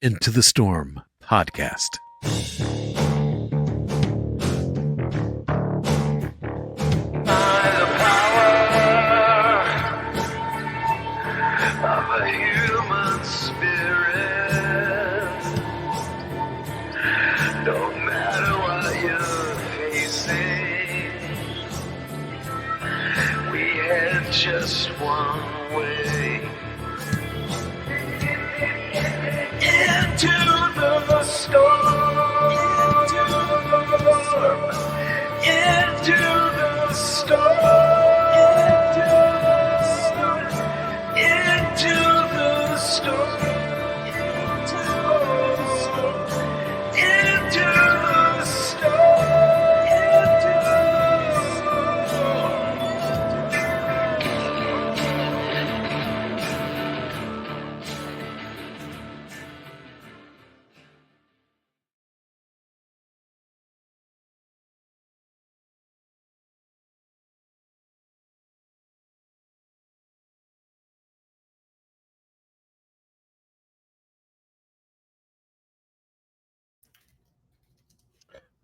Into the Storm podcast. By the power of a human spirit, no matter what you're facing, we have just one way. Into the storm, into the storm, into the storm, into the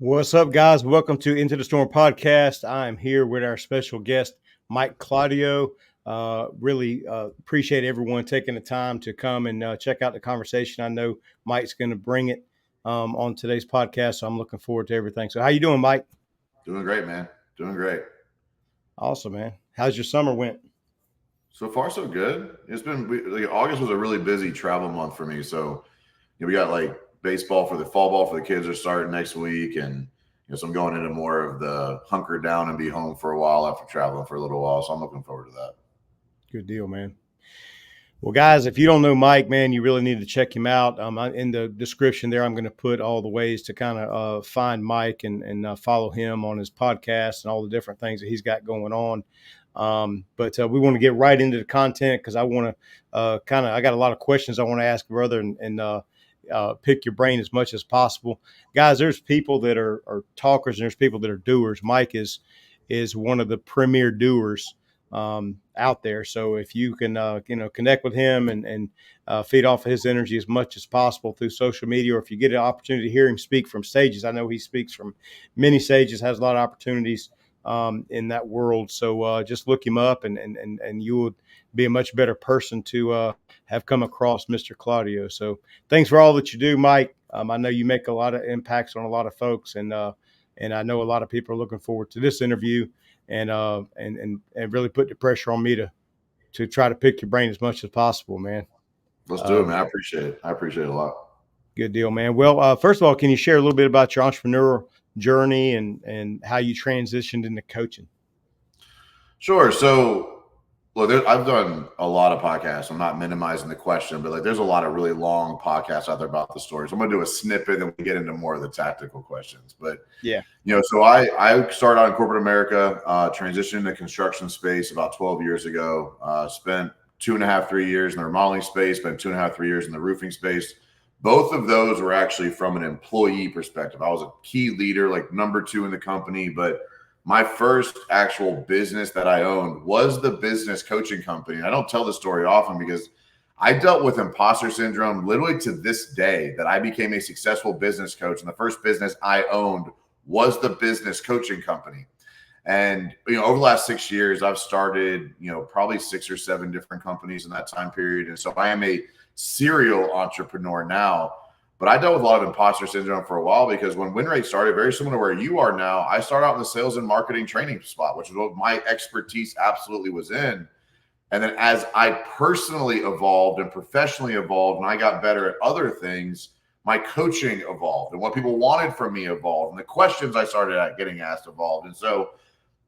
What's up, guys? Welcome to Into the Storm podcast. I'm here with our special guest, Mike Claudio. Really appreciate everyone taking the time to come and check out the conversation. I know Mike's going to bring it on today's podcast, so I'm looking forward to everything. So how you doing, Mike? Doing great, man. Doing great. Awesome, man. How's your summer went? So far, so good. It's been August was a really busy travel month for me. So we got like baseball for the fall ball for the kids are starting next week, and so I'm going into more of the hunker down and be home for a while after traveling for a little while. So I'm looking forward to that. Good deal, man. Well, guys, if you don't know Mike, man, you really need to check him out. In the description there, I'm going to put all the ways to kind of find Mike and follow him on his podcast and all the different things that he's got going on. But we want to get right into the content because I want to I got a lot of questions I want to ask brother and pick your brain as much as possible. Guys, there's people that are talkers and there's people that are doers. Mike is one of the premier doers out there. So if you can, connect with him and feed off of his energy as much as possible through social media, or if you get an opportunity to hear him speak from stages, I know he speaks from many stages, has a lot of opportunities in that world. So just look him up and you would be a much better person to have come across Mr. Claudio. So thanks for all that you do, Mike. I know you make a lot of impacts on a lot of folks, and I know a lot of people are looking forward to this interview and really put the pressure on me to try to pick your brain as much as possible, man. Let's do it, man. I appreciate it. I appreciate it a lot. Good deal, man. Well, first of all, can you share a little bit about your entrepreneurial journey and how you transitioned into coaching? Sure. So, look, I've done a lot of podcasts. I'm not minimizing the question, but there's a lot of really long podcasts out there about the stories. I'm going to do a snippet and we get into more of the tactical questions. But yeah, so I started out in corporate America, transitioned into construction space about 12 years ago. Spent 2.5, 3 years in the remodeling space. Spent 2.5, 3 years in the roofing space. Both of those were actually from an employee perspective. I was a key leader, like number 2 in the company, but my first actual business that I owned was the business coaching company. And I don't tell the story often because I dealt with imposter syndrome literally to this day, that I became a successful business coach. And the first business I owned was the business coaching company. And, over the last 6 years, I've started, probably 6 or 7 different companies in that time period. And so I am a serial entrepreneur now. But I dealt with a lot of imposter syndrome for a while because when WinRate started, very similar to where you are now, I started out in the sales and marketing training spot, which is what my expertise absolutely was in. And then as I personally evolved and professionally evolved and I got better at other things, my coaching evolved and what people wanted from me evolved and the questions I started getting asked evolved. And so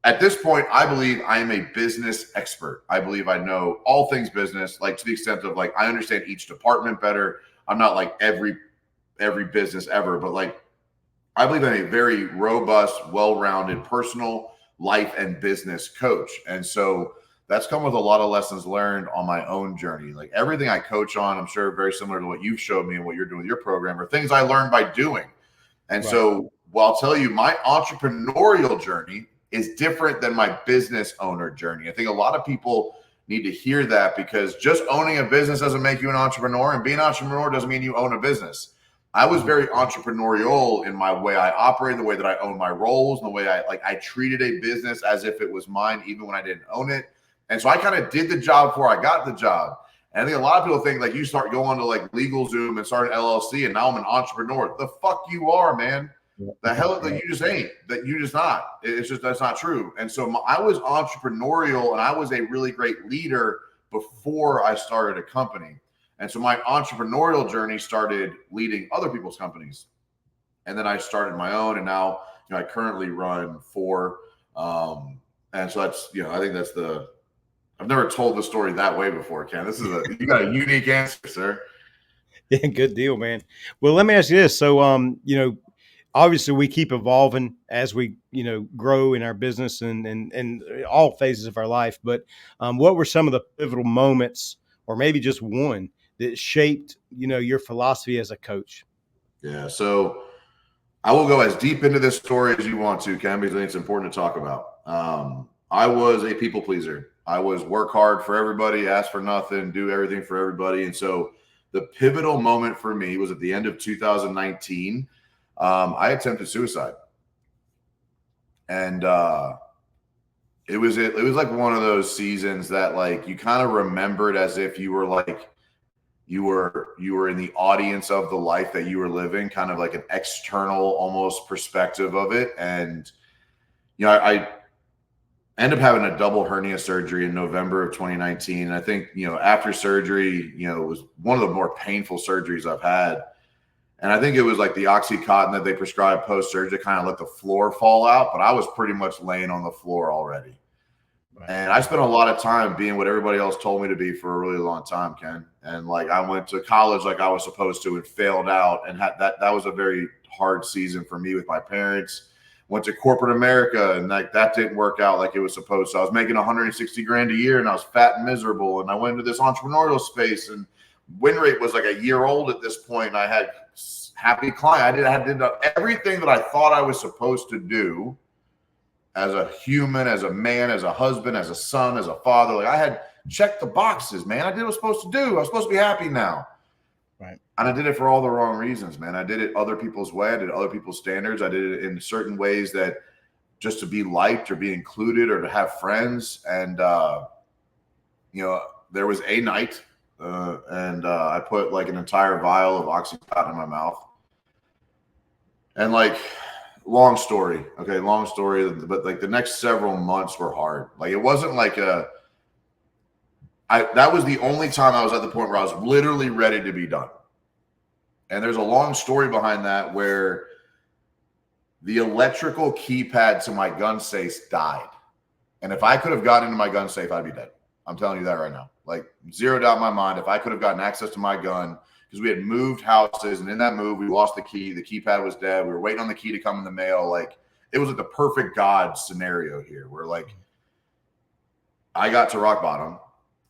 at this point, I believe I am a business expert. I believe I know all things business, to the extent of I understand each department better. I'm not like every business ever, but I believe I'm a very robust, well-rounded personal life and business coach. And so that's come with a lot of lessons learned on my own journey. Everything I coach on, I'm sure very similar to what you've showed me and what you're doing with your program, are things I learned by doing. And Right. So, I'll tell you, my entrepreneurial journey is different than my business owner journey. I think a lot of people, need to hear that, because just owning a business doesn't make you an entrepreneur, and being an entrepreneur doesn't mean you own a business. I was very entrepreneurial in my way I operated, the way that I owned my roles, and the way I treated a business as if it was mine, even when I didn't own it. And so I kind of did the job before I got the job. And I think a lot of people think like you start going to like LegalZoom and start an LLC and now I'm an entrepreneur. The fuck you are, man. The hell that you just ain't. That you just not. It's just that's not true. And so I was entrepreneurial and I was a really great leader before I started a company. And so my entrepreneurial journey started leading other people's companies. And then I started my own, and now I currently run 4. And so that's I think that's I've never told the story that way before, Ken. This is you got a unique answer, sir. Yeah, good deal, man. Well, let me ask you this. So, obviously we keep evolving as we, grow in our business and all phases of our life. But what were some of the pivotal moments, or maybe just one, that shaped, your philosophy as a coach? Yeah. So I will go as deep into this story as you want to, Ken, because I think it's important to talk about. I was a people pleaser. I was work hard for everybody, ask for nothing, do everything for everybody. And so the pivotal moment for me was at the end of 2019. I attempted suicide. And it was like one of those seasons that like you kind of remembered as if you were like you were in the audience of the life that you were living, kind of like an external almost perspective of it. And I ended up having a double hernia surgery in November of 2019. And I think, after surgery, it was one of the more painful surgeries I've had. And I think it was like the Oxycontin that they prescribed post-surgery to kind of let the floor fall out. But I was pretty much laying on the floor already. Right. And I spent a lot of time being what everybody else told me to be for a really long time, Ken. And like I went to college like I was supposed to and failed out. And that was a very hard season for me with my parents. Went to corporate America and like that didn't work out like it was supposed to. I was making 160 grand a year and I was fat and miserable. And I went into this entrepreneurial space and win rate was like a year old at this point. And I had happy client. I did everything that I thought I was supposed to do as a human, as a man, as a husband, as a son, as a father. Like I had checked the boxes, man. I did what I was supposed to do. I was supposed to be happy now. Right. And I did it for all the wrong reasons, man. I did it other people's way. I did other people's standards. I did it in certain ways that just to be liked or be included or to have friends. And, there was a night and I put like an entire vial of Oxycontin in my mouth. And like, long story. But like the next several months were hard. Like it wasn't like that was the only time I was at the point where I was literally ready to be done. And there's a long story behind that where the electrical keypad to my gun safe died. And if I could have gotten into my gun safe, I'd be dead. I'm telling you that right now. Like zero doubt in my mind, if I could have gotten access to my gun, because we had moved houses and in that move, we lost the key. The keypad was dead. We were waiting on the key to come in the mail. Like it was like the perfect God scenario here where like I got to rock bottom.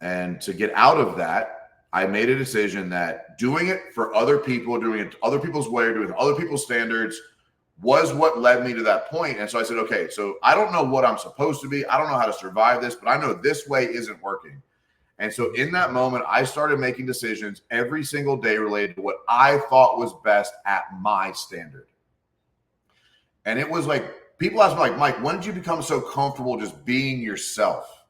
And to get out of that, I made a decision that doing it for other people, doing it other people's way, doing it other people's standards was what led me to that point. And so I said, okay, so I don't know what I'm supposed to be. I don't know how to survive this, but I know this way isn't working. And so in that moment, I started making decisions every single day related to what I thought was best at my standard. And it was like, people ask me like, Mike, when did you become so comfortable just being yourself?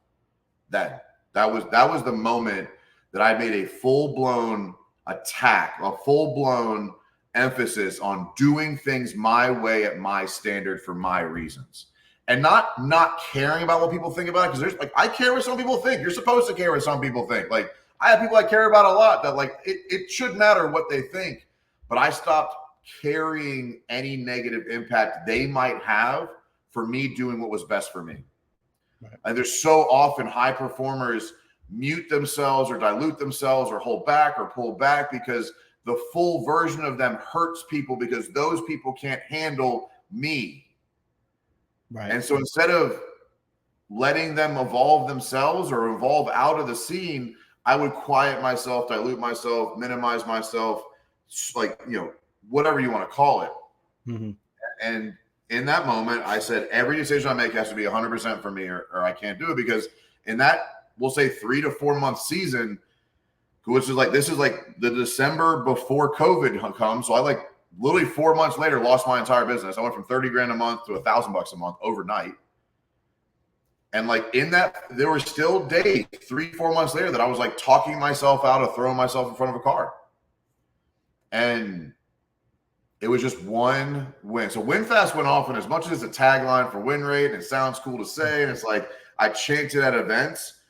That was the moment that I made a full-blown attack, a full-blown emphasis on doing things my way at my standard for my reasons. And not caring about what people think about it. Because there's like, I care what some people think. You're supposed to care what some people think. Like I have people I care about a lot that like, it should matter what they think. But I stopped carrying any negative impact they might have for me doing what was best for me. Right. And there's so often high performers mute themselves or dilute themselves or hold back or pull back because the full version of them hurts people because those people can't handle me. Right. And so instead of letting them evolve themselves or evolve out of the scene, I would quiet myself, dilute myself, minimize myself, like, whatever you want to call it. Mm-hmm. And in that moment, I said, every decision I make has to be 100% for me or I can't do it, because in that we'll say 3 to 4 month season, which is like, this is like the December before COVID comes. So I like literally 4 months later lost my entire business. I went from 30 grand a month to $1,000 a month overnight. And like in that, there were still days 3-4 months later that I was like talking myself out of throwing myself in front of a car. And it was just one win. So win fast went off, and as much as it's a tagline for win rate, and it sounds cool to say, and it's like I chant it at events,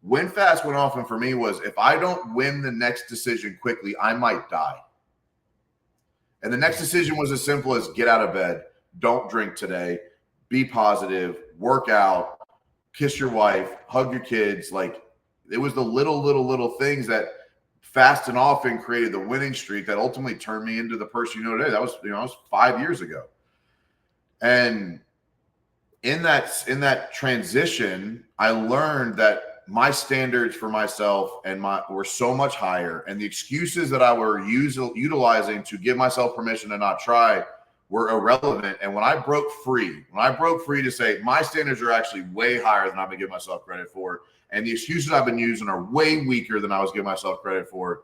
win fast went off, and for me was, if I don't win the next decision quickly, I might die. And the next decision was as simple as get out of bed, don't drink today, be positive, work out, kiss your wife, hug your kids. Like, it was the little things that fast and often created the winning streak that ultimately turned me into the person you know today. That was, that was 5 years ago. And in that transition, I learned that my standards for myself were so much higher, and the excuses that I were utilizing to give myself permission to not try were irrelevant. And when I broke free to say my standards are actually way higher than I've been giving myself credit for, and the excuses I've been using are way weaker than I was giving myself credit for,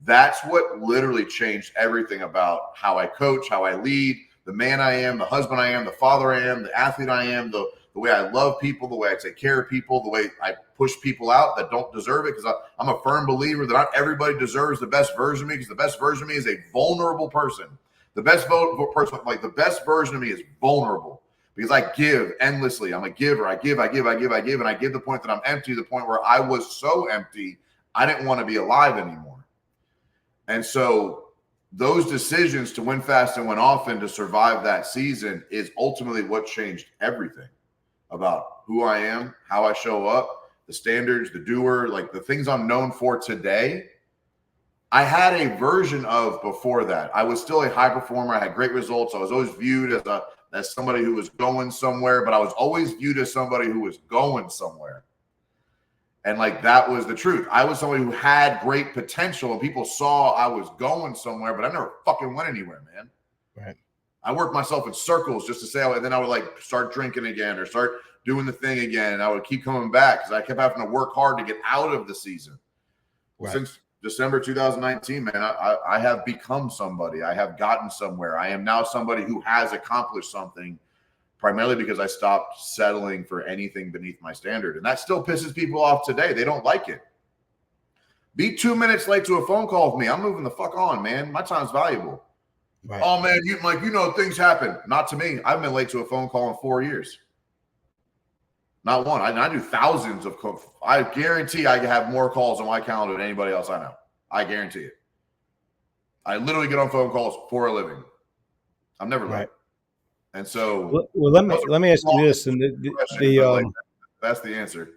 that's what literally changed everything about how I coach, how I lead, the man I am, the husband I am, the father I am, the athlete I am, the way I love people, the way I take care of people, the way I push people out that don't deserve it, because I'm a firm believer that not everybody deserves the best version of me, because the best version of me is a vulnerable person. The best person, like the best version of me is vulnerable, because I give endlessly. I'm a giver. I give, and I give the point that I'm empty, the point where I was so empty, I didn't want to be alive anymore. And so those decisions to win fast and win often to survive that season is ultimately what changed everything about who I am, how I show up, the standards, the doer, like the things I'm known for today. I had a version of before that. I was still a high performer. I had great results. I was always viewed as somebody who was going somewhere, but I was always viewed as somebody who was going somewhere. And like, that was the truth. I was somebody who had great potential, and people saw I was going somewhere, but I never fucking went anywhere, man. Right. I worked myself in circles just to say, and then I would like start drinking again or start doing the thing again. And I would keep coming back because I kept having to work hard to get out of the season. Right. Since December 2019, man, I have become somebody. I have gotten somewhere. I am now somebody who has accomplished something, primarily because I stopped settling for anything beneath my standard. And that still pisses people off today. They don't like it. Be 2 minutes late to a phone call with me, I'm moving the fuck on, man. My time's valuable. Right. Oh, man, things happen. Not to me. I've been late to a phone call in 4 years. Not one. I do thousands of calls. I guarantee I have more calls on my calendar than anybody else I know. I guarantee it. I literally get on phone calls for a living. I'm never late. Right. And so, well, let me ask you this, and that's the answer.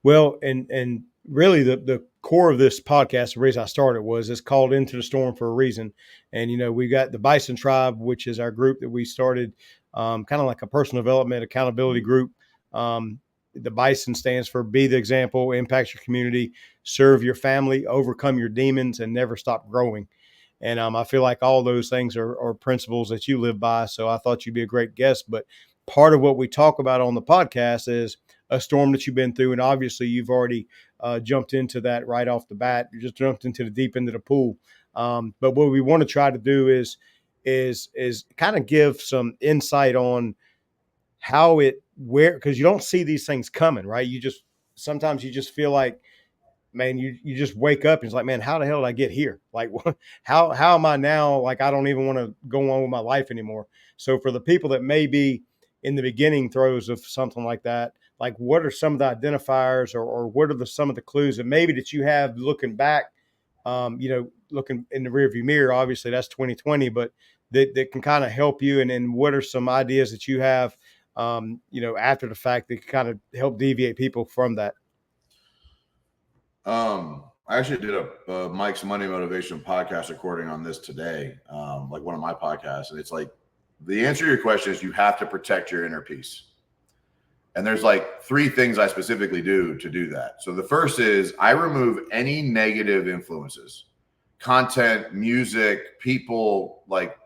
Well, and really the core of this podcast, the reason I started was it's called Into the Storm for a reason. And we got the Bison Tribe, which is our group that we started, kind of like a personal development accountability group. The Bison stands for be the example, impact your community, serve your family, overcome your demons, and never stop growing. And I feel like all those things are principles that you live by. So I thought you'd be a great guest. But part of what we talk about on the podcast is a storm that you've been through. And obviously you've already jumped into that right off the bat. You just jumped into the deep end of the pool. But what we want to try to do is kind of give some insight on how because you don't see these things coming, right? Sometimes you just feel like, man, you just wake up and it's like, man, how the hell did I get here? Like, how am I now? Like, I don't even want to go on with my life anymore. So for the people that may be in the beginning throes of something like that, like what are some of the identifiers or what are some of the clues that maybe that you have looking back, looking in the rearview mirror, obviously that's 2020, but that can kind of help you. And what are some ideas that you have, after the fact that can kind of help deviate people from that? I actually did a Mike's Money Motivation podcast recording on this today, like one of my podcasts. And it's like, the answer to your question is you have to protect your inner peace. And there's like 3 things I specifically do to do that. So the first is I remove any negative influences, content, music, people. Like,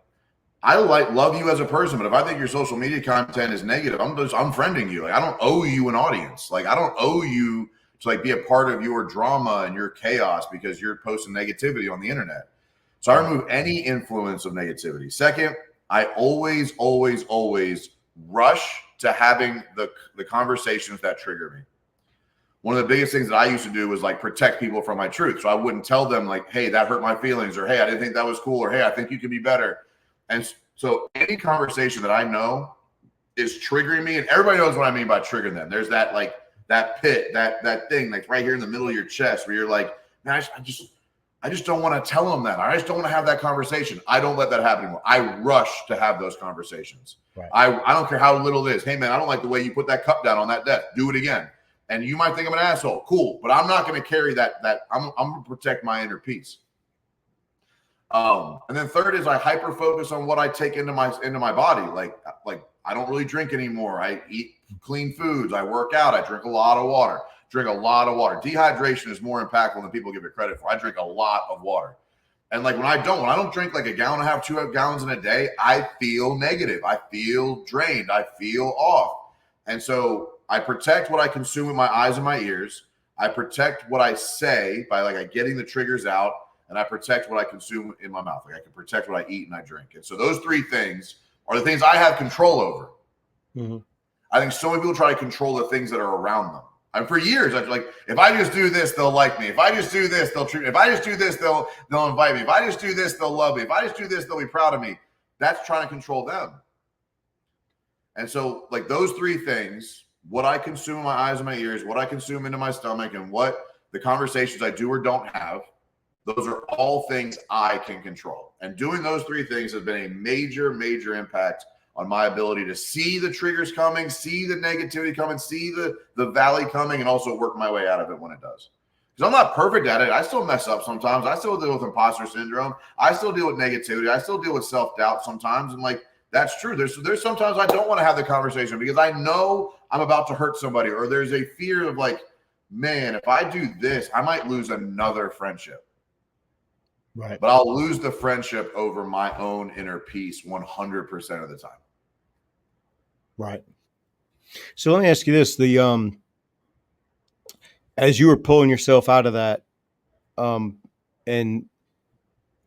I love you as a person, but if I think your social media content is negative, I'm friending you. Like, I don't owe you an audience. Like, I don't owe you to like be a part of your drama and your chaos because you're posting negativity on the internet. So I remove any influence of negativity. Second, I always rush to having the conversations that trigger me. One of the biggest things that I used to do was like protect people from my truth. So I wouldn't tell them like, hey, that hurt my feelings, or hey, I didn't think that was cool, or hey, I think you could be better. And so any conversation that I know is triggering me, and everybody knows what I mean by triggering them. There's that like that pit, that thing like right here in the middle of your chest where you're like, man, I just don't want to tell them that. I just don't want to have that conversation. I don't let that happen anymore. I rush to have those conversations. Right. I don't care how little it is. Hey, man, I don't like the way you put that cup down on that desk. Do it again. And you might think I'm an asshole. Cool. But I'm not going to carry that. I'm going to protect my inner peace. And then third is I hyper focus on what I take into my body. Like I don't really drink anymore. I eat clean foods. I work out. I drink a lot of water. Dehydration is more impactful than people give it credit for. I drink a lot of water. And like when I don't drink like a gallon and a half, 2 gallons in a day, I feel negative. I feel drained. I feel off. And so I protect what I consume with my eyes and my ears. I protect what I say by like getting the triggers out, and I protect what I consume in my mouth. Like I can protect what I eat and I drink. And so those 3 things are the things I have control over. Mm-hmm. I think so many people try to control the things that are around them. And for years, I was like, if I just do this, they'll like me. If I just do this, they'll treat me. If I just do this, they'll invite me. If I just do this, they'll love me. If I just do this, they'll be proud of me. That's trying to control them. And so like those 3 things, what I consume in my eyes and my ears, what I consume into my stomach, and what the conversations I do or don't have, those are all things I can control. And doing those 3 things has been a major, major impact on my ability to see the triggers coming, see the negativity coming, see the valley coming, and also work my way out of it when it does. Because I'm not perfect at it. I still mess up sometimes. I still deal with imposter syndrome. I still deal with negativity. I still deal with self-doubt sometimes. And like, that's true. There's sometimes I don't want to have the conversation because I know I'm about to hurt somebody, or there's a fear of like, man, if I do this, I might lose another friendship. Right. But I'll lose the friendship over my own inner peace 100% of the time. Right. So let me ask you this: as you were pulling yourself out of that, and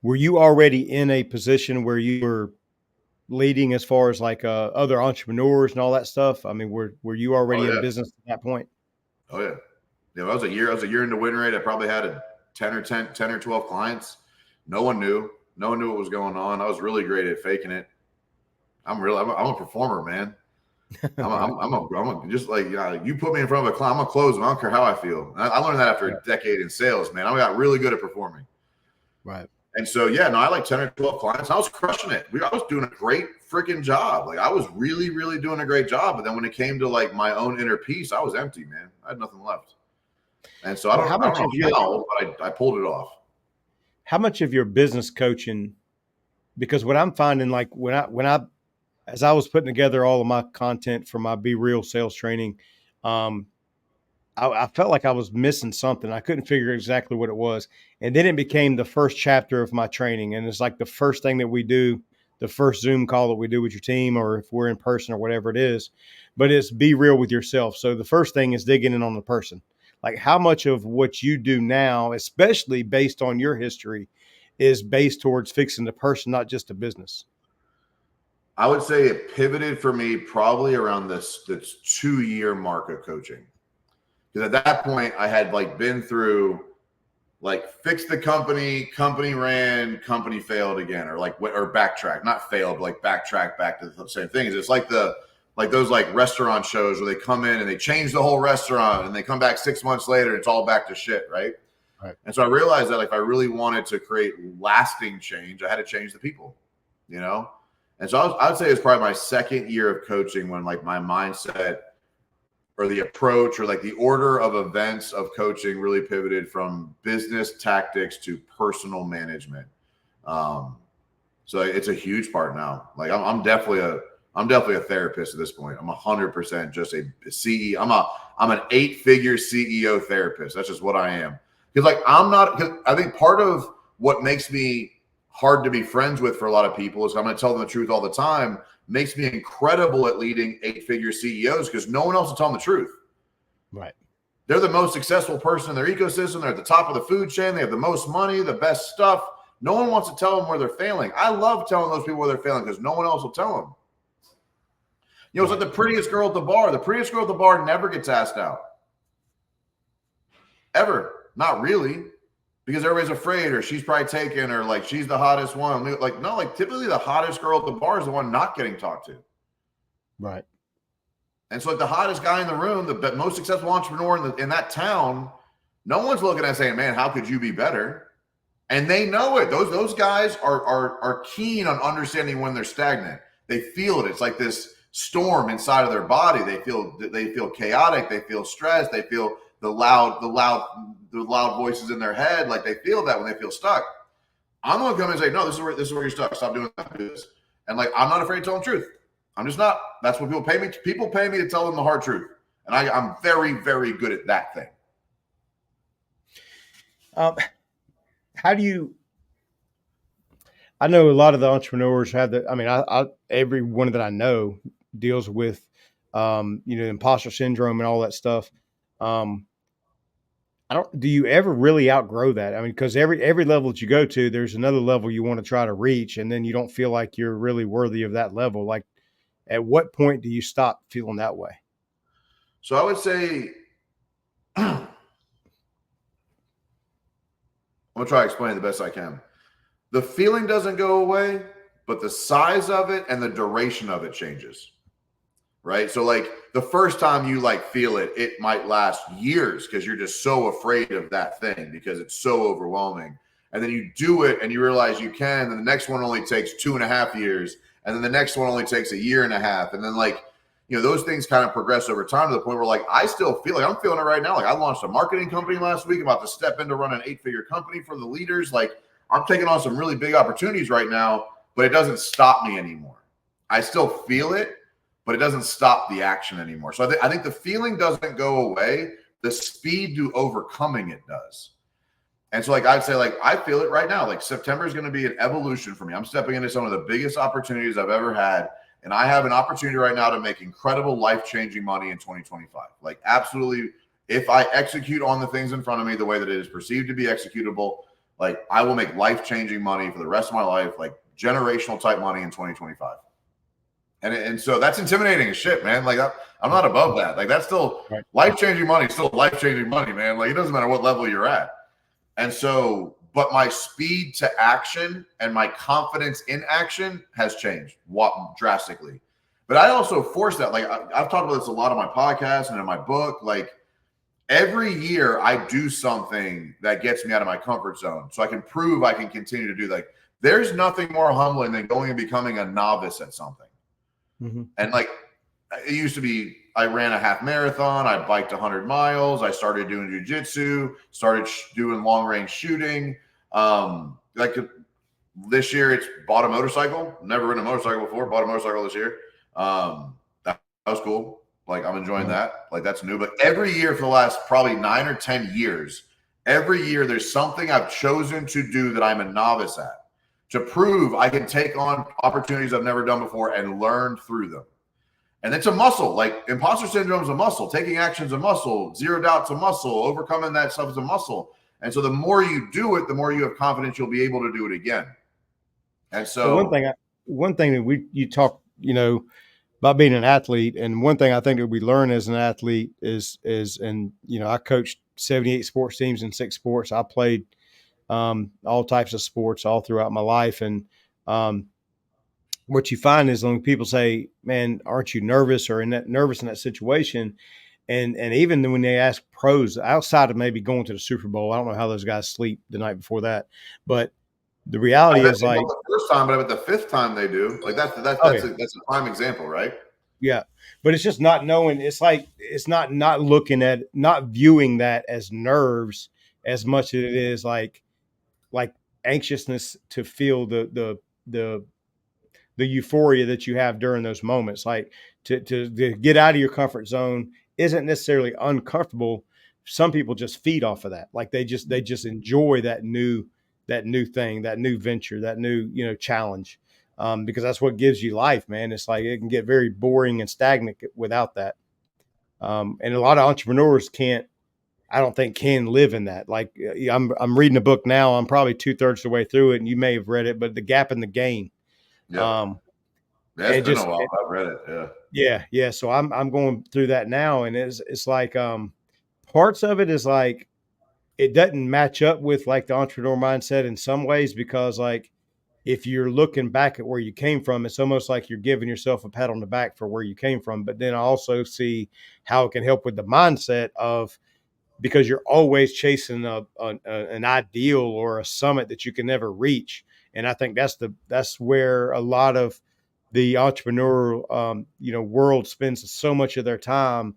were you already in a position where you were leading as far as like other entrepreneurs and all that stuff? I mean, were you already in business at that point? Oh yeah. Yeah, I was a year into win rate. I probably had 10 or 12 clients. No one knew what was going on. I was really great at faking it. I'm a performer, man. I'm just like, you put me in front of a client, I'm gonna close them. I don't care how I feel. I learned that after a decade in sales, man. I got really good at performing. Right. And so, I like 10 or 12 clients. I was crushing it. I was doing a great freaking job. Like I was really, really doing a great job. But then when it came to like my own inner peace, I was empty, man. I had nothing left. And so I don't know how, but I pulled it off. How much of your business coaching, because what I'm finding, like as I was putting together all of my content for my Be Real sales training, I felt like I was missing something. I couldn't figure exactly what it was. And then it became the first chapter of my training. And it's like the first thing that we do, the first Zoom call that we do with your team, or if we're in person or whatever it is, but it's be real with yourself. So the first thing is digging in on the person. Like how much of what you do now, especially based on your history, is based towards fixing the person, not just the business? I would say it pivoted for me probably around this 2-year mark of coaching. Because at that point I had like been through like fix the company ran, company failed again, or backtrack, not failed, but like backtrack back to the same thing. It's like those like restaurant shows where they come in and they change the whole restaurant and they come back 6 months later and it's all back to shit, right? Right. And so I realized that if I really wanted to create lasting change, I had to change the people, And so I would say it's probably my 2nd year of coaching when like my mindset or the approach or like the order of events of coaching really pivoted from business tactics to personal management. So it's a huge part now. Like I'm definitely a therapist at this point. I'm 100% just a CEO. I'm an 8-figure CEO therapist. That's just what I am. Because I think part of what makes me hard to be friends with for a lot of people is I'm going to tell them the truth all the time. Makes me incredible at leading 8-figure CEOs because no one else will tell them the truth. Right. They're the most successful person in their ecosystem. They're at the top of the food chain. They have the most money, the best stuff. No one wants to tell them where they're failing. I love telling those people where they're failing because no one else will tell them. It's like the prettiest girl at the bar. The prettiest girl at the bar never gets asked out. Ever. Not really. Because everybody's afraid, or she's probably taken, or like she's the hottest one. Like, no, like typically the hottest girl at the bar is the one not getting talked to. Right. And so like the hottest guy in the room, the most successful entrepreneur in that town, no one's looking at saying, man, how could you be better? And they know it. Those guys are keen on understanding when they're stagnant. They feel it. It's like this storm inside of their body. They feel chaotic. They feel stressed. They feel the loud voices in their head. Like they feel that when they feel stuck. I'm the one to come and say, no, this is where you're stuck. Stop doing that. Do this. And like, I'm not afraid to tell them the truth. I'm just not. That's what people pay me. People pay me to tell them the hard truth. And I'm very, very good at that thing. How do you, I know a lot of the entrepreneurs have every one that I know deals with, imposter syndrome and all that stuff. Do you ever really outgrow that? I mean, because every level that you go to, there's another level you want to try to reach, and then you don't feel like you're really worthy of that level. Like, at what point do you stop feeling that way? So I would say, I'm going to try to explain it the best I can. The feeling doesn't go away, but the size of it and the duration of it changes. Right. So like the first time you like feel it, it might last years because you're just so afraid of that thing because it's so overwhelming. And then you do it and you realize you can. And the next one only takes 2.5 years. And then the next one only takes 1.5 years. And then like, those things kind of progress over time to the point where like I still feel like I'm feeling it right now. Like I launched a marketing company last week, about to step into run an 8-figure company for the leaders. Like I'm taking on some really big opportunities right now, but it doesn't stop me anymore. I still feel it, but it doesn't stop the action anymore. So I think the feeling doesn't go away. The speed to overcoming it does. And so like I'd say, like I feel it right now. Like September is going to be an evolution for me. I'm stepping into some of the biggest opportunities I've ever had. And I have an opportunity right now to make incredible life-changing money in 2025. Like absolutely, if I execute on the things in front of me the way that it is perceived to be executable, like I will make life-changing money for the rest of my life, like generational type money in 2025. And so that's intimidating as shit, man. Like I'm not above that. Like that's still life-changing money, still life-changing money, man. Like it doesn't matter what level you're at. And so, but my speed to action and my confidence in action has changed drastically. But I also force that. Like I've talked about this a lot on my podcast and in my book. Like every year I do something that gets me out of my comfort zone so I can prove I can continue to do. Like there's nothing more humbling than going and becoming a novice at something. Mm-hmm. And like it used to be, I ran a half marathon. I biked 100 miles. I started doing jujitsu, started doing long range shooting. Like this year, it's bought a motorcycle. Never ridden a motorcycle before. Bought a motorcycle this year. That was cool. Like I'm enjoying that. Like that's new. But every year for the last probably 9 or 10 years, every year there's something I've chosen to do that I'm a novice at, to prove I can take on opportunities I've never done before and learn through them. And it's a muscle. Like imposter syndrome is a muscle. Taking action is a muscle. Zero doubt's a muscle. Overcoming that stuff is a muscle. And so the more you do it, the more you have confidence you'll be able to do it again. And so one thing that you talk, about being an athlete, and one thing I think that we learn as an athlete is I coached 78 sports teams in 6 sports. I played all types of sports all throughout my life. And what you find is when people say, man, aren't you nervous or nervous in that situation? And even when they ask pros outside of maybe going to the Super Bowl, I don't know how those guys sleep the night before that, but the reality is like the first time, but the 5th time they do. Like that's a prime example, right? Yeah. But it's just not knowing. It's like, it's not viewing that as nerves as much as it is like anxiousness to feel the euphoria that you have during those moments. Like to get out of your comfort zone isn't necessarily uncomfortable. Some people just feed off of that. Like they just enjoy that new thing, that new venture, that new, challenge. Because that's what gives you life, man. It's like, it can get very boring and stagnant without that. And a lot of entrepreneurs can't I don't think can live in that. Like I'm reading a book now. I'm probably 2/3 the way through it, and you may have read it, but The Gap in the Gain. Yeah. And It's been a just while. I've read it. Yeah. yeah. So I'm going through that now, and it's like parts of it is like it doesn't match up with like the entrepreneur mindset in some ways because like if you're looking back at where you came from, it's almost like you're giving yourself a pat on the back for where you came from. But then I also see how it can help with the mindset of because you're always chasing an ideal or a summit that you can never reach. And I think that's where a lot of the entrepreneurial world spends so much of their time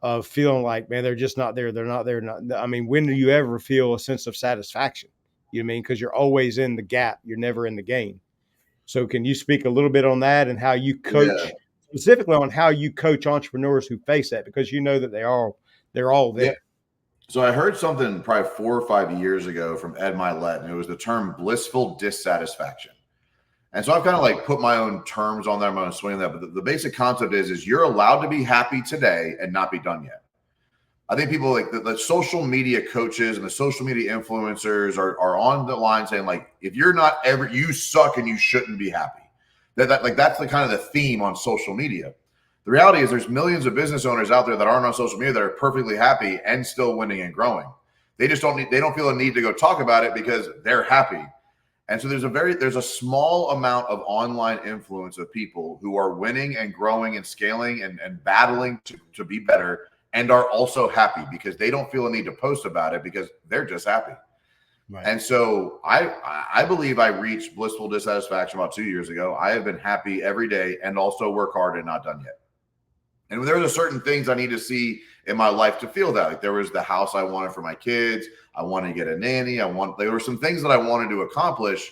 of feeling like, man, they're just not there. They're not there. I mean, when do you ever feel a sense of satisfaction? You know what I mean? Because you're always in the gap. You're never in the game. So can you speak a little bit on that and how you Yeah. coach specifically on how you coach entrepreneurs who face that? Because you know that they're all Yeah. there. So I heard something probably 4 or 5 years ago from Ed Milet, and it was the term blissful dissatisfaction. And so I've kind of like put my own terms on there. I'm going to swing that. But the basic concept is you're allowed to be happy today and not be done yet. I think people like the social media coaches and the social media influencers are on the line saying like, if you're not ever, you suck and you shouldn't be happy. That's the kind of the theme on social media. The reality is there's millions of business owners out there that aren't on social media that are perfectly happy and still winning and growing. They just they don't feel a need to go talk about it because they're happy. And so there's a small amount of online influence of people who are winning and growing and scaling and battling to be better and are also happy because they don't feel a need to post about it because they're just happy. Right. And so I believe I reached blissful dissatisfaction about 2 years ago. I have been happy every day and also work hard and not done yet. And there were certain things I need to see in my life to feel that. Like there was the house I wanted for my kids. I wanted to get a nanny. There were some things that I wanted to accomplish.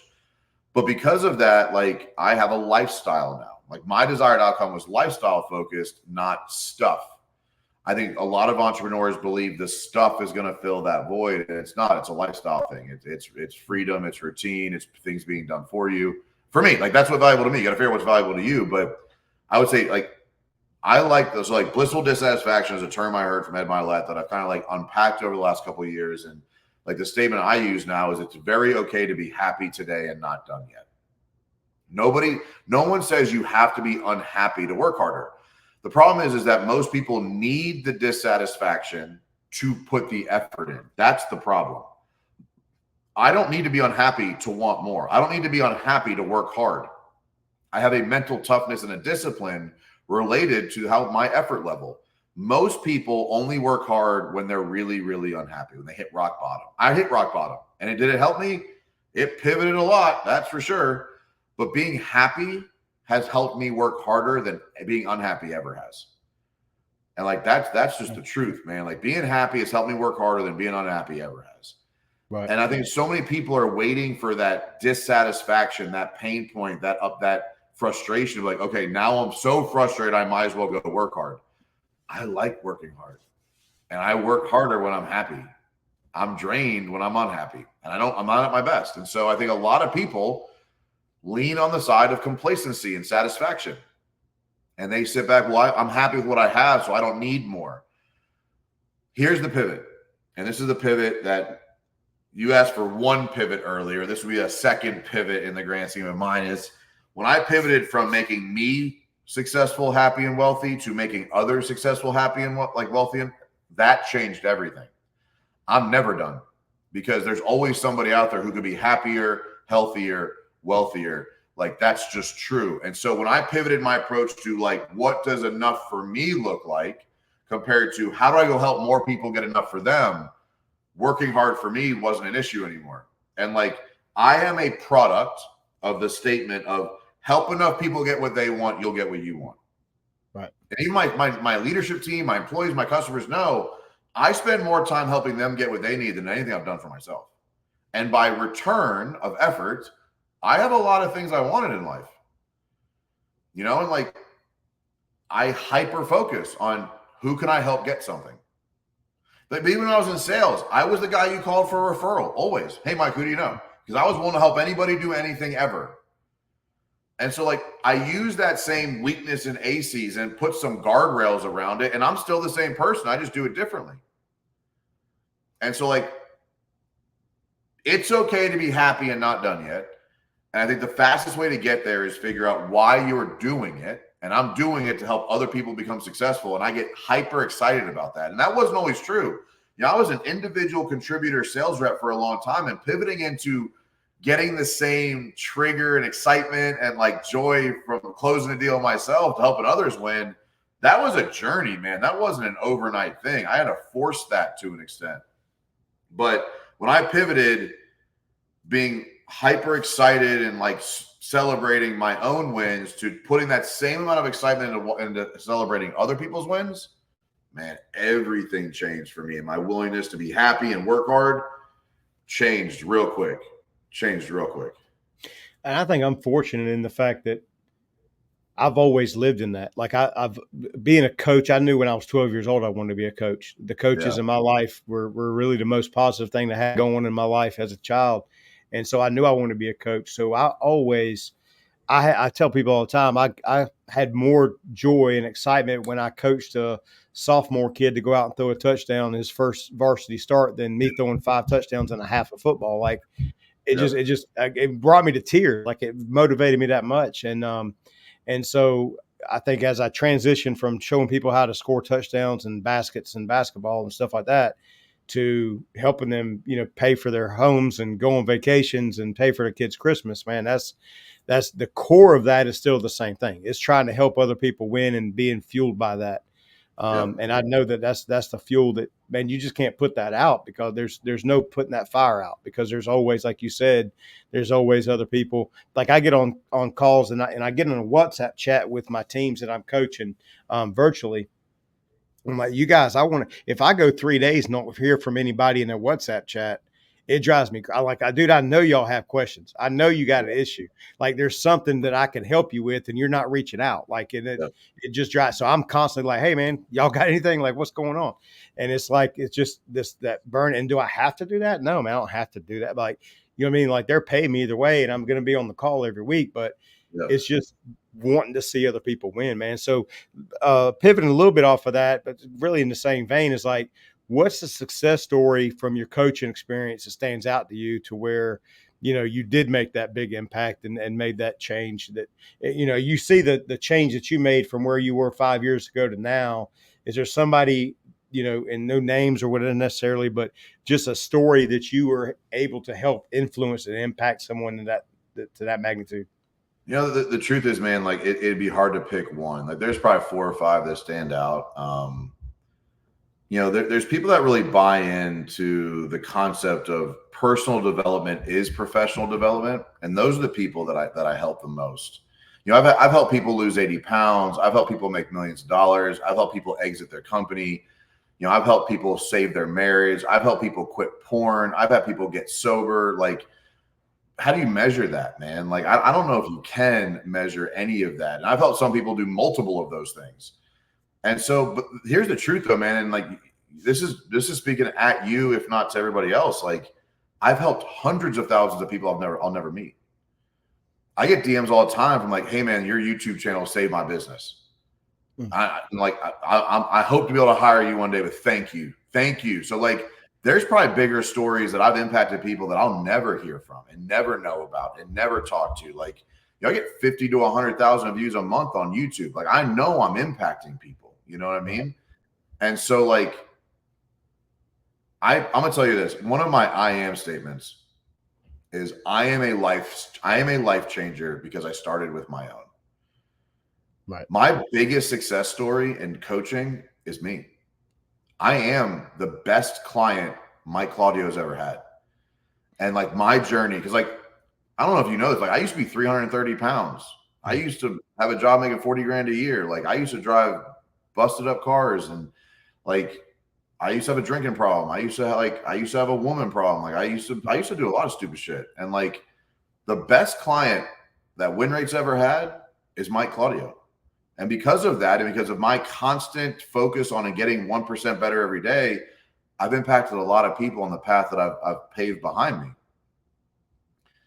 But because of that, like I have a lifestyle now. Like my desired outcome was lifestyle focused, not stuff. I think a lot of entrepreneurs believe the stuff is going to fill that void, and it's not. It's a lifestyle thing. It's freedom, it's routine, it's things being done for you. For me, like that's what's valuable to me. You got to figure out what's valuable to you. But I would say like I like those. So like blissful dissatisfaction is a term I heard from Ed Milet that I've kind of like unpacked over the last couple of years, and like the statement I use now is it's very okay to be happy today and not done yet. No one says you have to be unhappy to work harder. The problem is that most people need the dissatisfaction to put the effort in. That's the problem. I don't need to be unhappy to want more. I don't need to be unhappy to work hard. I have a mental toughness and a discipline related to how my effort level. Most people only work hard when they're really, really unhappy, when they hit rock bottom. I hit rock bottom. And did it help me? It pivoted a lot, that's for sure. But being happy has helped me work harder than being unhappy ever has. And like that's just the truth, man. Like being happy has helped me work harder than being unhappy ever has. Right. And I think so many people are waiting for that dissatisfaction, that pain point, that frustration of like, okay, now I'm so frustrated, I might as well go work hard. I like working hard. And I work harder when I'm happy. I'm drained when I'm unhappy. And I'm not at my best. And so I think a lot of people lean on the side of complacency and satisfaction. And they sit back, well, I'm happy with what I have, so I don't need more. Here's the pivot. And this is the pivot that you asked for one pivot earlier. This would be a second pivot in the grand scheme of mine is when I pivoted from making me successful, happy, and wealthy to making others successful, happy, and wealthy, and that changed everything. I'm never done because there's always somebody out there who could be happier, healthier, wealthier. Like that's just true. And so when I pivoted my approach to like, what does enough for me look like compared to how do I go help more people get enough for them? Working hard for me wasn't an issue anymore. And like, I am a product of the statement of help enough people get what they want, you'll get what you want. Right. And even my leadership team, my employees, my customers know I spend more time helping them get what they need than anything I've done for myself. And by return of effort, I have a lot of things I wanted in life, and like I hyper focus on who can I help get something. Like even when I was in sales, I was the guy you called for a referral always. Hey, Mike, who do you know? Because I was willing to help anybody do anything ever. And so like I use that same weakness in ACs and put some guardrails around it. And I'm still the same person. I just do it differently. And so like, it's okay to be happy and not done yet. And I think the fastest way to get there is figure out why you're doing it. And I'm doing it to help other people become successful. And I get hyper excited about that. And that wasn't always true. You know, I was an individual contributor sales rep for a long time, and pivoting into getting the same trigger and excitement and like joy from closing a deal myself to helping others win. That was a journey, man. That wasn't an overnight thing. I had to force that to an extent. But when I pivoted, being hyper excited and like celebrating my own wins to putting that same amount of excitement into celebrating other people's wins, man, everything changed for me. And my willingness to be happy and work hard changed real quick. And I think I'm fortunate in the fact that I've always lived in that. Like I've being a coach, I knew when I was 12 years old I wanted to be a coach. The coaches in my life were really the most positive thing to have going in my life as a child. And so I knew I wanted to be a coach. So I tell people all the time, I had more joy and excitement when I coached a sophomore kid to go out and throw a touchdown his first varsity start than me throwing 5 touchdowns and a half of football. Like it brought me to tears. Like it motivated me that much. And so I think as I transitioned from showing people how to score touchdowns and baskets and basketball and stuff like that to helping them, you know, pay for their homes and go on vacations and pay for their kids' Christmas, man, that's the core of that is still the same thing. It's trying to help other people win and being fueled by that. And I know that that's the fuel that, man, you just can't put that out because there's no putting that fire out because there's always, like you said, there's always other people. Like I get on calls and I get in a WhatsApp chat with my teams that I'm coaching virtually. I'm like, you guys, if I go 3 days and don't hear from anybody in their WhatsApp chat, it drives me. Dude, I know y'all have questions. I know you got an issue. Like there's something that I can help you with and you're not reaching out. Like it just drives. So I'm constantly like, hey man, y'all got anything? Like what's going on? And it's like, it's just that burn. And do I have to do that? No, man, I don't have to do that. Like, you know what I mean? Like they're paying me either way and I'm going to be on the call every week, but it's just wanting to see other people win, man. So pivoting a little bit off of that, but really in the same vein is like, what's the success story from your coaching experience that stands out to you to where, you know, you did make that big impact and made that change that, you know, you see the change that you made from where you were 5 years ago to now. Is there somebody, you know, and no names or whatever necessarily, but just a story that you were able to help influence and impact someone to that magnitude? You know, the truth is, man, like it'd be hard to pick one. Like there's probably 4 or 5 that stand out. You know, there's people that really buy into the concept of personal development is professional development, and those are the people that I help the most. You know, I've helped people lose 80 pounds. I've helped people make millions of dollars. I've helped people exit their company. You know, I've helped people save their marriage. I've helped people quit porn. I've had people get sober. Like, how do you measure that, man? Like, I don't know if you can measure any of that. And I've helped some people do multiple of those things. And so, but here's the truth though, man. And like, this is speaking at you, if not to everybody else. Like, I've helped hundreds of thousands of people I'll never meet. I get DMs all the time from like, hey man, your YouTube channel saved my business. I hope to be able to hire you one day, but thank you. So like, there's probably bigger stories that I've impacted people that I'll never hear from and never know about and never talk to. Like, you know, I get 50 to 100,000 views a month on YouTube. Like, I know I'm impacting people. You know what I mean? And so, like, I'm gonna tell you this. One of my I am statements is I am a life changer because I started with my own. Right. My biggest success story in coaching is me. I am the best client Mike Claudio has ever had. And like my journey, because like, I don't know if you know this, like I used to be 330 pounds. I used to have a job making 40 grand a year. Like I used to drive busted up cars and like I used to have a drinking problem. I used to have a woman problem. Like I used to do a lot of stupid shit. And like the best client that Win Rate's ever had is Mike Claudio. And because of that, and because of my constant focus on getting 1% better every day, I've impacted a lot of people on the path that I've paved behind me.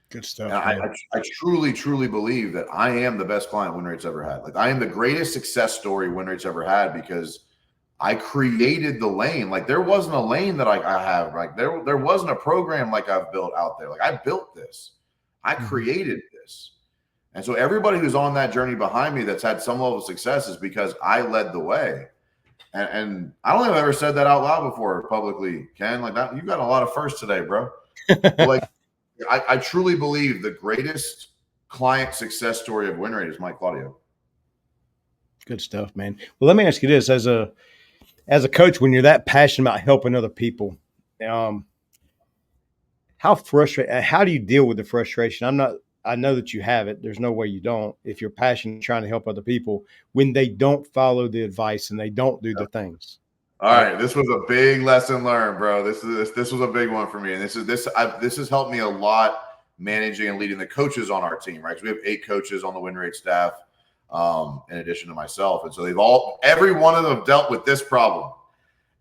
Good stuff. And I truly, truly believe that I am the best client Win Rate's ever had. Like I am the greatest success story Win Rate's ever had because I created the lane. Like there wasn't a lane that I have. Like there wasn't a program like I've built out there. Like I built this. I created this. And so everybody who's on that journey behind me that's had some level of success is because I led the way. And I don't think I've ever said that out loud before publicly, Ken. Like that, you got a lot of firsts today, bro. But like I truly believe the greatest client success story of win rate is Mike Claudio. Good stuff, man. Well, let me ask you this: as a coach, when you're that passionate about helping other people, how do you deal with the frustration? I know that you have it. There's no way you don't. If you're passionate trying to help other people, when they don't follow the advice and they don't do the things. All right, this was a big lesson learned, bro. This was a big one for me, and this has helped me a lot managing and leading the coaches on our team, right? Because we have 8 coaches on the win rate staff, in addition to myself, and so every one of them dealt with this problem.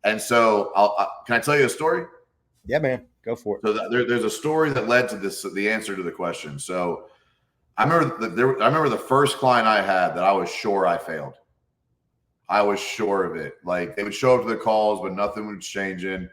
And so, can I tell you a story? Yeah, man, go for it. So there's a story that led to the answer to the question. So I remember the first client I had that I was sure I failed. I was sure of it. Like they would show up to the calls, but nothing was changing.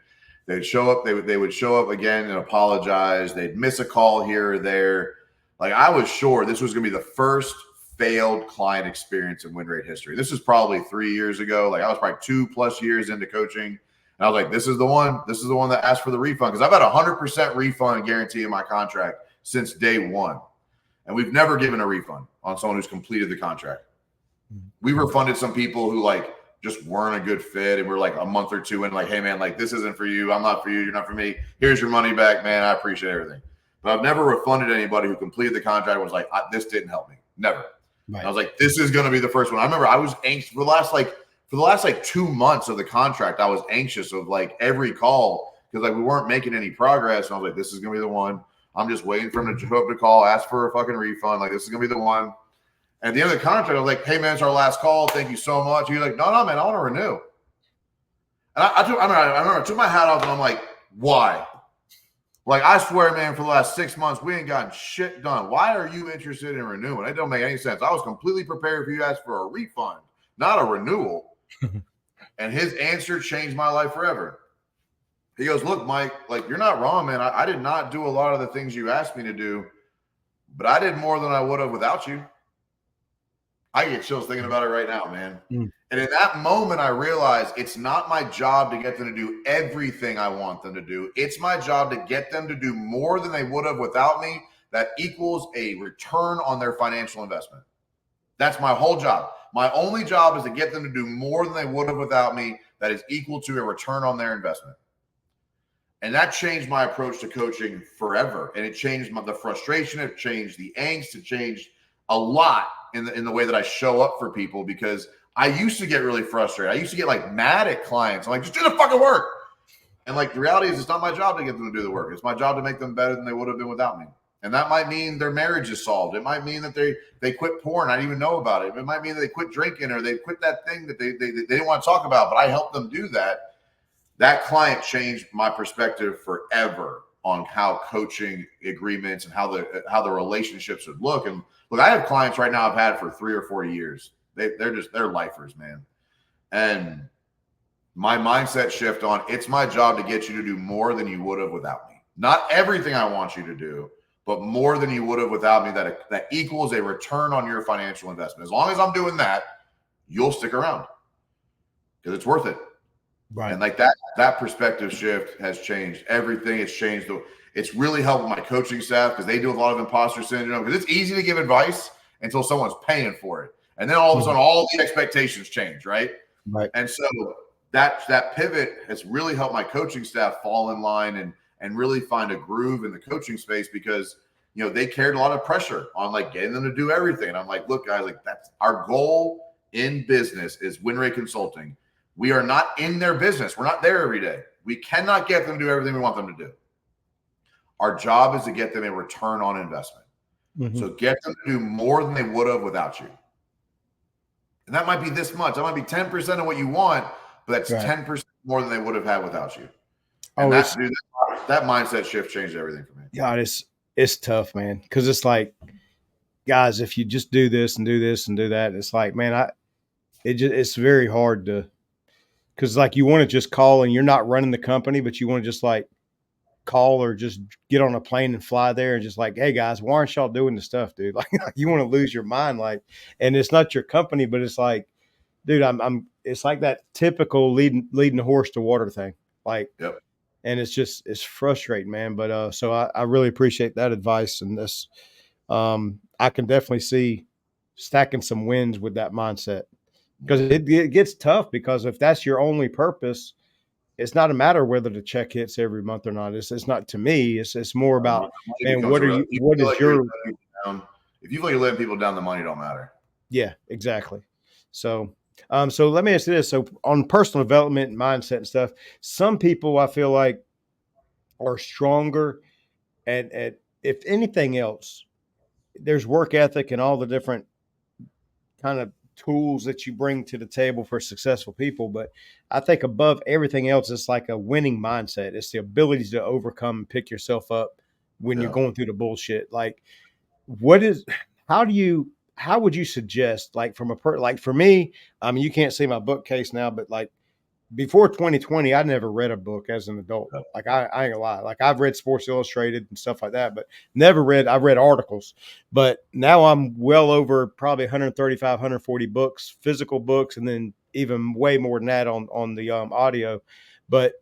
They'd show up. They would show up again and apologize. They'd miss a call here or there. Like I was sure this was going to be the first failed client experience in win rate history. This is probably 3 years ago. Like I was probably 2+ years into coaching. And I was like, this is the one. This is the one that asked for the refund because I've had 100% refund guarantee in my contract since day one. And we've never given a refund on someone who's completed the contract. We refunded some people who like just weren't a good fit, and we're like a month or two in, like, hey man, like this isn't for you. I'm not for you. You're not for me. Here's your money back, man. I appreciate everything. But I've never refunded anybody who completed the contract and was like, this didn't help me. Never. Right. I was like, this is going to be the first one. I remember I was anxious for the last 2 months of the contract. I was anxious of like every call because like we weren't making any progress. And I was like, this is going to be the one. I'm just waiting for him to show up to call, ask for a fucking refund. Like this is going to be the one. And at the end of the contract, I was like, hey, man, it's our last call. Thank you so much. He's like, no, man, I want to renew. And I remember I took my hat off and I'm like, why? Like, I swear, man, for the last 6 months, we ain't gotten shit done. Why are you interested in renewing? It don't make any sense. I was completely prepared for you to ask for a refund, not a renewal. And his answer changed my life forever. He goes, look, Mike, like, you're not wrong, man. I did not do a lot of the things you asked me to do, but I did more than I would have without you. I get chills thinking about it right now, man. And in that moment, I realized it's not my job to get them to do everything I want them to do. It's my job to get them to do more than they would have without me. That equals a return on their financial investment. That's my whole job. My only job is to get them to do more than they would have without me. That is equal to a return on their investment. And that changed my approach to coaching forever. And it changed the frustration. It changed the angst. It changed a lot in the way that I show up for people, because I used to get really frustrated. I used to get like mad at clients. I'm like, just do the fucking work. And like the reality is it's not my job to get them to do the work. It's my job to make them better than they would have been without me. And that might mean their marriage is solved. It might mean that they quit porn. I didn't even know about it. It might mean that they quit drinking or they quit that thing that they didn't want to talk about, but I helped them do that. That client changed my perspective forever on how coaching agreements and how the relationships would look. And look, I have clients right now I've had for 3 or 4 years. They're lifers, man. And my mindset shift on it's my job to get you to do more than you would have without me. Not everything I want you to do, but more than you would have without me. That equals a return on your financial investment. As long as I'm doing that, you'll stick around because it's worth it. Right. And like that perspective shift has changed everything. It's changed. It's really helped my coaching staff because they deal with a lot of imposter syndrome, because it's easy to give advice until someone's paying for it. And then all of a sudden, all the expectations change, right? Right. And so that pivot has really helped my coaching staff fall in line and really find a groove in the coaching space, because, you know, they carried a lot of pressure on like getting them to do everything. And I'm like, look, guys, like that's our goal in business is win rate consulting. We are not in their business. We're not there every day. We cannot get them to do everything we want them to do. Our job is to get them a return on investment. Mm-hmm. So get them to do more than they would have without you. And that might be this much. That might be 10% of what you want, but that's right. 10% more than they would have had without you. And that mindset shift changed everything for me. God, it's tough, man. Because it's like, guys, if you just do this and do this and do that, it's like, man, it's very hard to Because like you want to just call and you're not running the company, but you want to just like call or just get on a plane and fly there and just like, hey guys, why aren't y'all doing the stuff, dude? Like you want to lose your mind, like, and it's not your company, but it's like, dude, it's like that typical leading the horse to water thing, like, Yep. and it's frustrating, man. But so I really appreciate that advice, and this, I can definitely see stacking some wins with that mindset because it gets tough because if that's your only purpose, it's not a matter whether the check hits every month or not. It's not to me. It's more about, Money man, becomes irrelevant. what is your If you feel like you're letting people down, the money don't matter. yeah, exactly. So so let me ask you this. So on personal development and mindset and stuff, some people I feel like are stronger at if anything else, there's work ethic and all the different kind of tools that you bring to the table for successful people. But I think above everything else, it's like a winning mindset. It's the ability to overcome and pick yourself up when you're going through the bullshit. Like, what is, how would you suggest, like, like for me, I mean, you can't see my bookcase now, but like, before 2020, I never read a book as an adult. Like I ain't gonna lie. Like I've read Sports Illustrated and stuff like that, but I've read articles, but now I'm well over probably 135, 140 books, physical books. And then even way more than that on the audio. But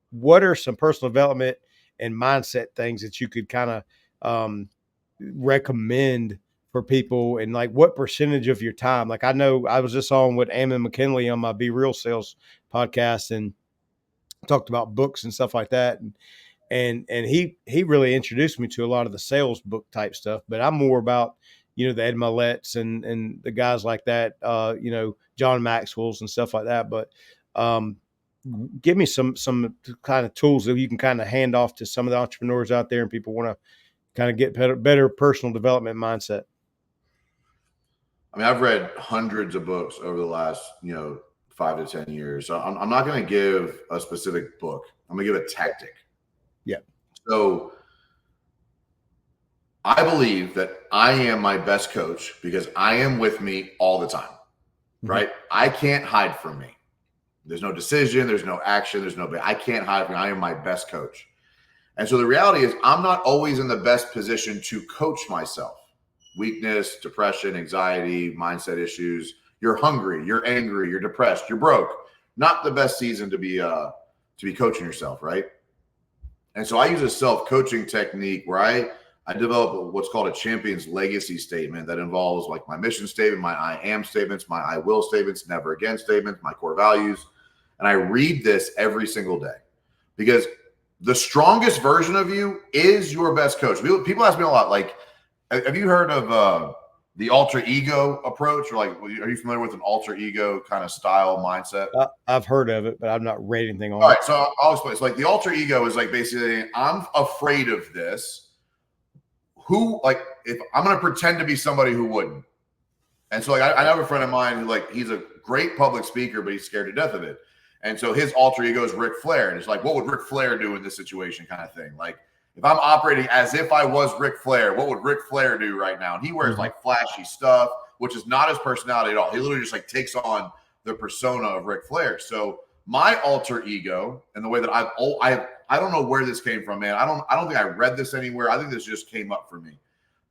what are some personal development and mindset things that you could kind of recommend for people, and like what percentage of your time? Like I know I was just on with Ammon McKinley on my Be Real Sales podcast and talked about books and stuff like that, and he really introduced me to a lot of the sales book type stuff. But I'm more about, you know, the Ed Milet's and the guys like that, you know, John Maxwell's and stuff like that. But give me some kind of tools that you can kind of hand off to some of the entrepreneurs out there and people want to kind of get better personal development mindset. I mean, I've read hundreds of books over the last, 5 to 10 years. So I'm not going to give a specific book. I'm going to give a tactic. Yeah. So I believe that I am my best coach because I am with me all the time, right? I can't hide from me. There's no decision. There's no action. I can't hide from me. I am my best coach. And so the reality is I'm not always in the best position to coach myself. Weakness, depression, anxiety, mindset issues. You're hungry, you're angry, you're depressed, you're broke. Not the best season to be coaching yourself, right? And so I use a self-coaching technique where I develop what's called a champion's legacy statement that involves like my mission statement, my I am statements, my I will statements, never again statements, my core values. And I read this every single day because the strongest version of you is your best coach. People ask me a lot, like, have you heard of the alter ego approach? Or like, are you familiar with an alter ego kind of style mindset? I've heard of it, but I've not read anything on it. All right, so I'll explain. It's like the alter ego is like basically, I'm afraid of this. If I'm going to pretend to be somebody who wouldn't. And so like, I have a friend of mine who like, he's a great public speaker, but he's scared to death of it. And so his alter ego is Ric Flair. And it's like, what would Ric Flair do in this situation kind of thing? Like, if I'm operating as if I was Ric Flair, what would Ric Flair do right now? And he wears like flashy stuff, which is not his personality at all. He literally just like takes on the persona of Ric Flair. So my alter ego and the way that I don't know where this came from, man. I don't think I read this anywhere. I think this just came up for me.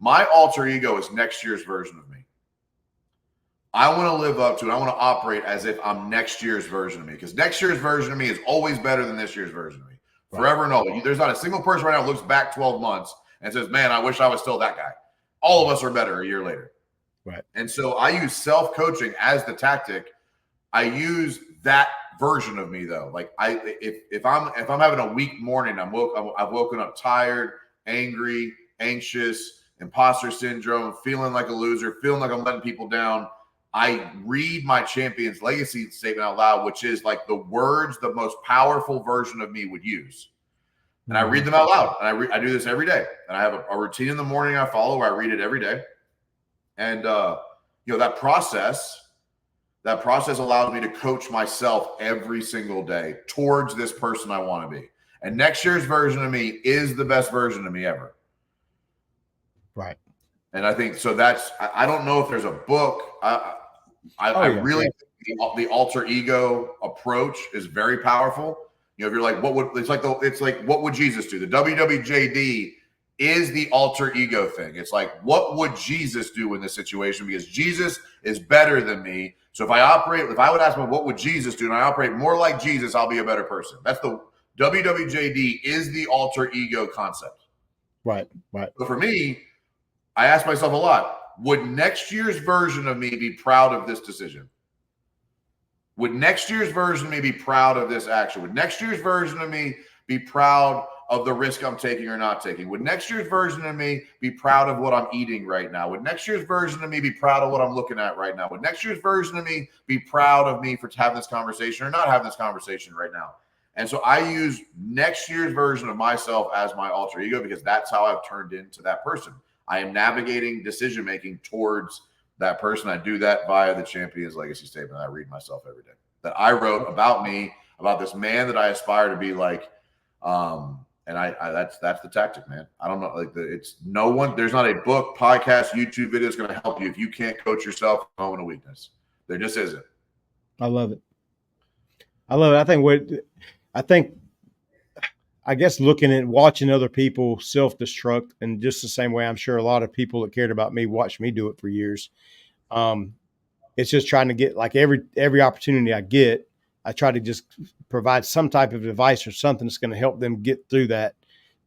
My alter ego is next year's version of me. I want to live up to it. I want to operate as if I'm next year's version of me, because next year's version of me is always better than this year's version of me. Forever and always. There's not a single person right now who looks back 12 months and says, man, I wish I was still that guy. All of us are better a year later. Right. And so I use self-coaching as the tactic. I use that version of me though. Like if I'm having a weak morning, I've woken up tired, angry, anxious, imposter syndrome, feeling like a loser, feeling like I'm letting people down. I read my champion's legacy statement out loud, which is like the words the most powerful version of me would use. And I read them out loud. And I do this every day. And I have a routine in the morning I follow where I read it every day. And, that process allows me to coach myself every single day towards this person I want to be. And next year's version of me is the best version of me ever. Right. And I think so. I don't know if there's a book. I really think the alter ego approach is very powerful. If you're like, what would Jesus do? The WWJD is the alter ego thing. It's like, what would Jesus do in this situation? Because Jesus is better than me. So if I would ask him, what would Jesus do? And I operate more like Jesus, I'll be a better person. That's the WWJD is the alter ego concept. Right. So for me, I ask myself a lot, would next year's version of me be proud of this decision? Would next year's version of me be proud of this action? Would next year's version of me be proud of the risk I'm taking or not taking? Would next year's version of me be proud of what I'm eating right now? Would next year's version of me be proud of what I'm looking at right now? Would next year's version of me be proud of me for having this conversation or not having this conversation right now? And so I use next year's version of myself as my alter ego because that's how I've turned into that person. I am navigating decision-making towards that person. I do that via the Champion's Legacy Statement I read myself every day that I wrote about me, about this man that I aspire to be like. And that's the tactic, man. I don't know. There's not a book, podcast, YouTube video that's going to help you if you can't coach yourself in a moment of weakness. There just isn't. I love it. I guess looking at watching other people self-destruct, and just the same way I'm sure a lot of people that cared about me watched me do it for years. It's just trying to get, like, every opportunity I get, I try to just provide some type of advice or something that's going to help them get through that.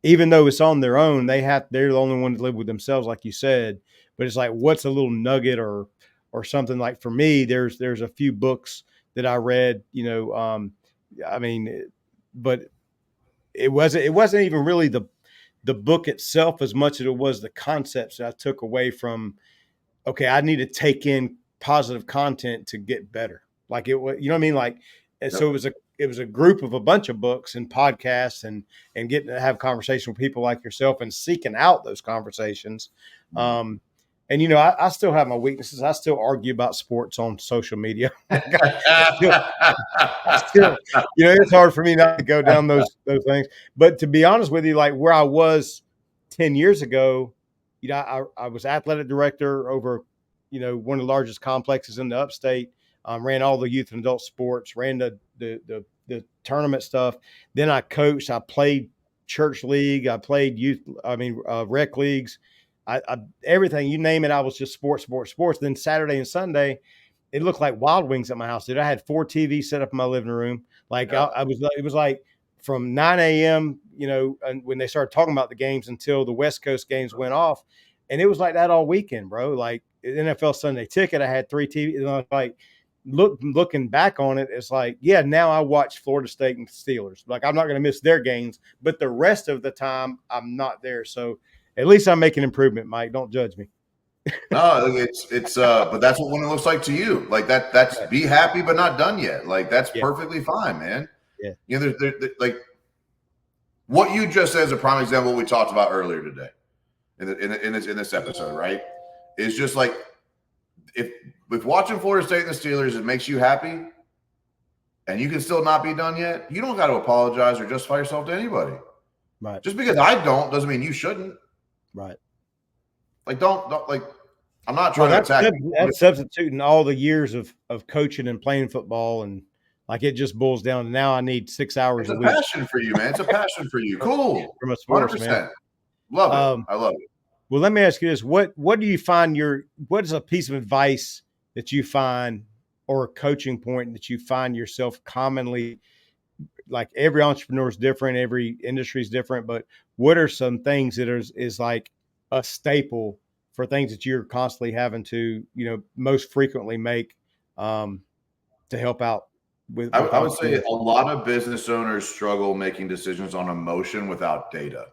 Even though it's on their own, they're the only one to live with themselves, like you said. But it's like, what's a little nugget or something? Like for me, there's a few books that I read, but it wasn't even really the book itself as much as it was the concepts that I took away from. Okay, I need to take in positive content to get better. Like it was, you know what I mean? Like, and so it was a group of a bunch of books and podcasts and getting to have conversation with people like yourself and seeking out those conversations. And, I still have my weaknesses. I still argue about sports on social media. I still, it's hard for me not to go down those things. But to be honest with you, like where I was 10 years ago, I was athletic director over, one of the largest complexes in the upstate, ran all the youth and adult sports, ran the tournament stuff. Then I coached, I played church league, I played rec leagues. I everything, you name it, I was just sports. Then Saturday and Sunday, it looked like Wild Wings at my house, dude. I had 4 TVs set up in my living room. Like it was like from 9 a.m., and when they started talking about the games until the West Coast games went off. And it was like that all weekend, bro. Like NFL Sunday Ticket, I had 3 TVs. And I was like, looking back on it, it's like, yeah, now I watch Florida State and Steelers. Like I'm not going to miss their games, but the rest of the time I'm not there. So at least I'm making improvement, Mike. Don't judge me. No, but that's what winning looks like to you. Like that's be happy, but not done yet. Like that's perfectly fine, man. Yeah. There's like what you just said is a prime example of what we talked about earlier today in this episode, right? Is just like if watching Florida State and the Steelers, it makes you happy and you can still not be done yet, you don't got to apologize or justify yourself to anybody. Right. Just because I don't doesn't mean you shouldn't. Right. Like don't like I'm not trying to attack. That's substituting all the years of coaching and playing football, and like it just boils down to now I need 6 hours a week. It's a passion for you, man. It's a passion for you. Cool. From a sports, 100%. Man. Love it. I love it. Well, let me ask you this. What do you find what is a piece of advice that you find or a coaching point that you find yourself commonly, like every entrepreneur is different, every industry is different, but what are some things that is like a staple for things that you're constantly having to, most frequently make to help out with I would say a lot of business owners struggle making decisions on emotion without data.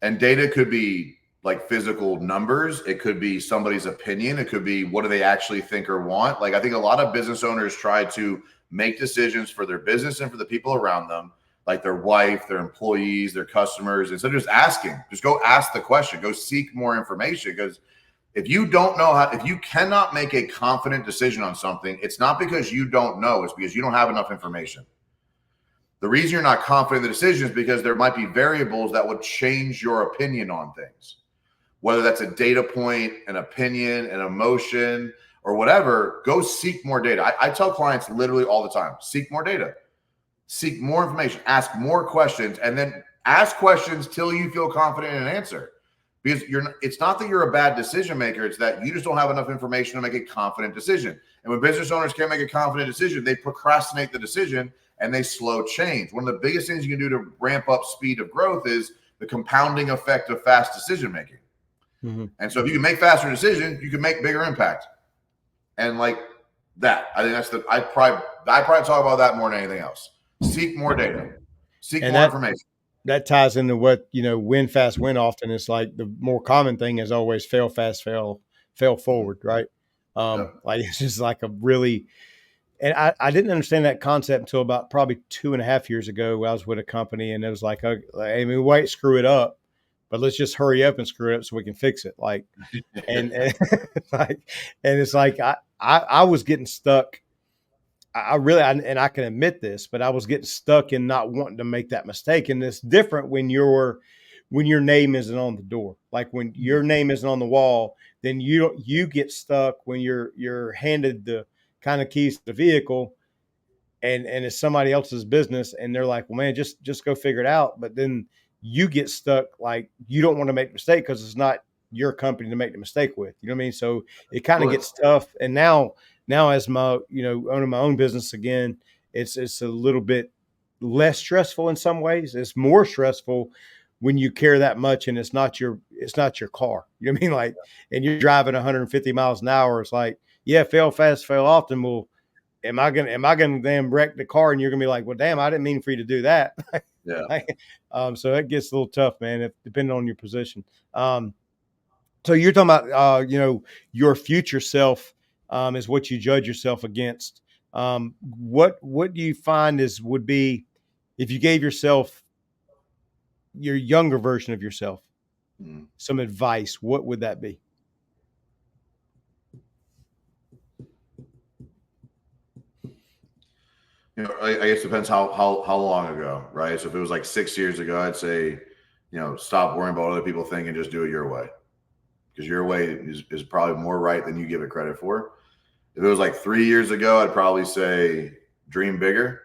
And data could be like physical numbers. It could be somebody's opinion. It could be what do they actually think or want. Like I think a lot of business owners try to make decisions for their business and for the people around them, like their wife, their employees, their customers. Instead of just asking, just go ask the question, go seek more information. Because if you don't know if you cannot make a confident decision on something, it's not because you don't know, it's because you don't have enough information. The reason you're not confident in the decision is because there might be variables that would change your opinion on things, whether that's a data point, an opinion, an emotion, or whatever, go seek more data. I tell clients literally all the time, seek more data, seek more information, ask more questions, and then ask questions till you feel confident in an answer. Because it's not that you're a bad decision maker, it's that you just don't have enough information to make a confident decision. And when business owners can't make a confident decision, they procrastinate the decision and they slow change. One of the biggest things you can do to ramp up speed of growth is the compounding effect of fast decision making. Mm-hmm. And so if you can make faster decisions, you can make bigger impact. And like that, I think that's I probably talk about that more than anything else. Seek more data, seek more information. That ties into what, win fast, win often. It's like the more common thing is always fail fast, fail forward. Right. Like it's just like a really, and I didn't understand that concept until about probably 2.5 years ago. I was with a company and it was like, wait, screw it up, but let's just hurry up and screw it up so we can fix it. Like, and it's like, I was getting stuck. And I can admit this, but I was getting stuck in not wanting to make that mistake. And it's different when your name isn't on the door. Like when your name isn't on the wall, then you get stuck when you're handed the kind of keys to the vehicle and it's somebody else's business. And they're like, well, man, just go figure it out. But then you get stuck. Like you don't want to make a mistake because it's not your company to make the mistake with, you know what I mean? So it kind of gets tough. And now as my, owning my own business again, it's a little bit less stressful in some ways. It's more stressful when you care that much and it's not your car. You know what I mean? Like, and you're driving 150 miles an hour. It's like, yeah, fail fast, fail often. Well, am I gonna then wreck the car? And you're gonna be like, well, damn, I didn't mean for you to do that. Yeah. So it gets a little tough, man, depending on your position. So you're talking about, your future self is what you judge yourself against. What do you find would be if you gave yourself your younger version of yourself some advice? What would that be? I guess it depends how long ago, right? So if it was like 6 years ago, I'd say, stop worrying about what other people think and just do it your way. Because your way is probably more right than you give it credit for. If it was like 3 years ago, I'd probably say dream bigger.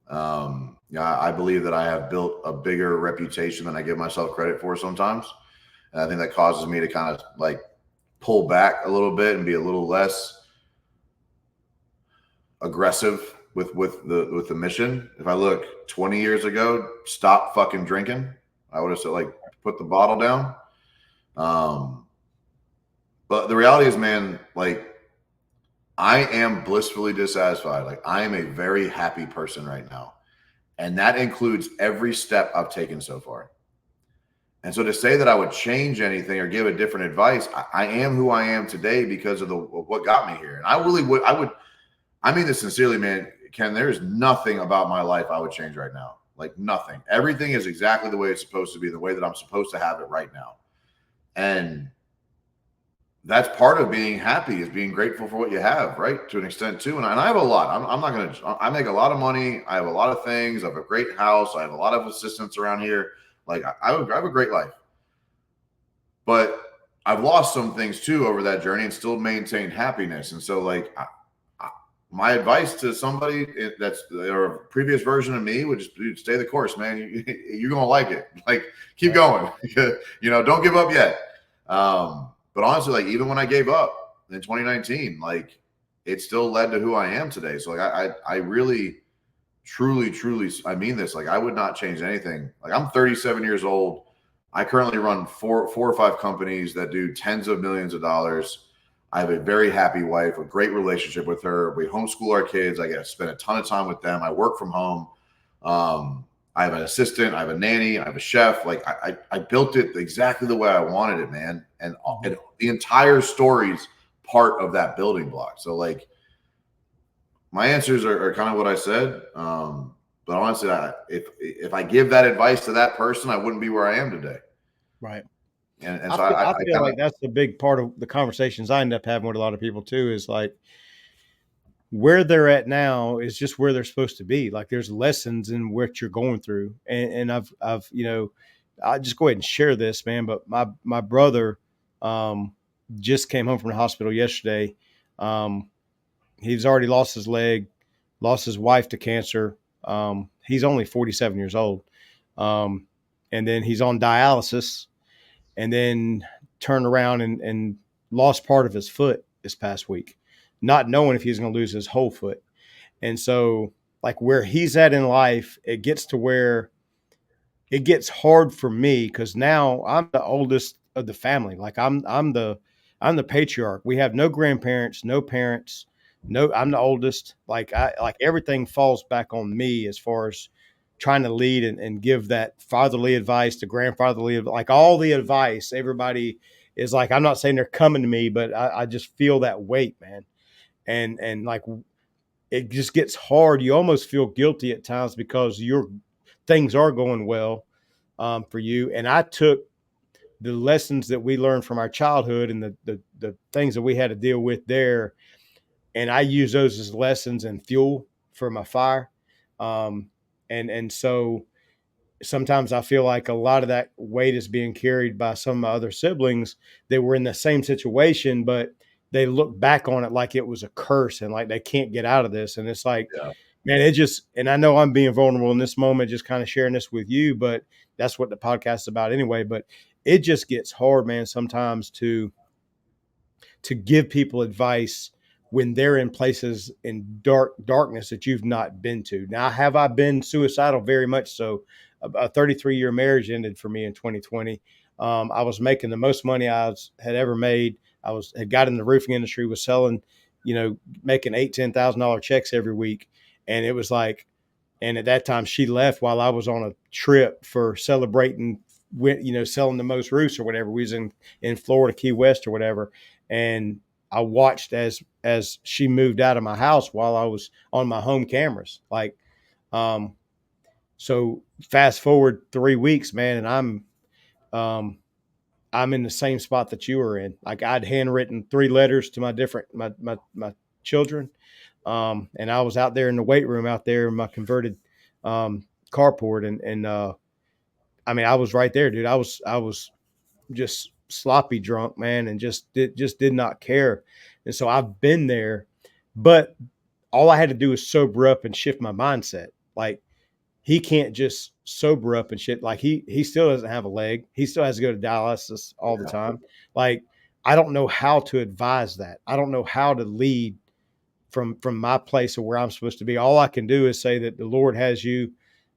I believe that I have built a bigger reputation than I give myself credit for sometimes. And I think that causes me to kind of like pull back a little bit and be a little less aggressive with the mission. If I look 20 years ago, stop fucking drinking, I would have said, like, put the bottle down. But the reality is, man, like, I am blissfully dissatisfied. Like, I am a very happy person right now. And that includes every step I've taken so far. And so to say that I would change anything or give a different advice, I am who I am today because of what got me here. And I mean this sincerely, man, Ken, there is nothing about my life I would change right now. Like nothing. Everything is exactly the way it's supposed to be, the way that I'm supposed to have it right now. And that's part of being happy, is being grateful for what you have, right? To an extent too. And I have a lot. I'm not going to, I make a lot of money. I have a lot of things. I have a great house. I have a lot of assistants around here. Like I have a great life, but I've lost some things too over that journey and still maintained happiness. And so like my advice to somebody that's or a previous version of me would just be, stay the course, man. You're going to like it. Like keep going, don't give up yet. But honestly, like even when I gave up in 2019, like it still led to who I am today. So like I really, truly, I mean this, like I would not change anything. Like I'm 37 years old. I currently run four or five companies that do tens of millions of dollars. I have a very happy wife, a great relationship with her. We homeschool our kids. I get to spend a ton of time with them. I work from home. I have an assistant. I have a nanny. I have a chef. Like I built it exactly the way I wanted it, man. And the entire story's part of that building block. So like my answers are kind of what I said. But honestly, if I give that advice to that person, I wouldn't be where I am today. Right. And I feel like that's a big part of the conversations I end up having with a lot of people too, is like where they're at now is just where they're supposed to be. Like there's lessons in what you're going through. And I'll just go ahead and share this, man. But my brother, just came home from the hospital yesterday. He's already lost his leg, lost his wife to cancer. He's only 47 years old. And then he's on dialysis, and then turned around and lost part of his foot this past week, not knowing if he's going to lose his whole foot. And so, like, where he's at in life, it gets to where it gets hard for me, because now I'm the oldest of the family. Like, I'm the patriarch. We have no grandparents, no parents, no. I'm the oldest. Like, everything falls back on me as far as trying to lead and give that fatherly advice, to grandfatherly, like all the advice. Everybody is like, I'm not saying they're coming to me, but I just feel that weight, man. And like, it just gets hard. You almost feel guilty at times because your things are going well for you. And I took the lessons that we learned from our childhood and the things that we had to deal with there, and I use those as lessons and fuel for my fire. And so sometimes I feel like a lot of that weight is being carried by some of my other siblings that were in the same situation, but they look back on it like it was a curse and like they can't get out of this. And it's like, Yeah. man, it just, and I know I'm being vulnerable in this moment, just kind of sharing this with you, but that's what the podcast is about anyway. But it just gets hard, man, sometimes to give people advice when they're in places in darkness that you've not been to. Now, have I been suicidal? Very much so. A 33-year marriage ended for me in 2020. I was making the most money had ever made. Had got in the roofing industry, was selling, making $8,000-$10,000 checks every week. And it was like, and at that time she left while I was on a trip for celebrating, selling the most roofs or whatever. We was in Florida, Key West or whatever. And I watched as she moved out of my house while I was on my home cameras. Like, so fast forward 3 weeks, man, and I'm in the same spot that you were in. Like, I'd handwritten 3 letters to my children. And I was out there in the weight room out there in my converted carport. And I mean, I was right there, dude. I was just sloppy drunk, man, and just did not care. And so I've been there, but all I had to do was sober up and shift my mindset. Like, he can't just sober up and shit. Like, he still doesn't have a leg. He still has to go to dialysis all the time. Like, I don't know how to advise that. I don't know how to lead from my place of where I'm supposed to be. All I can do is say that the Lord has you.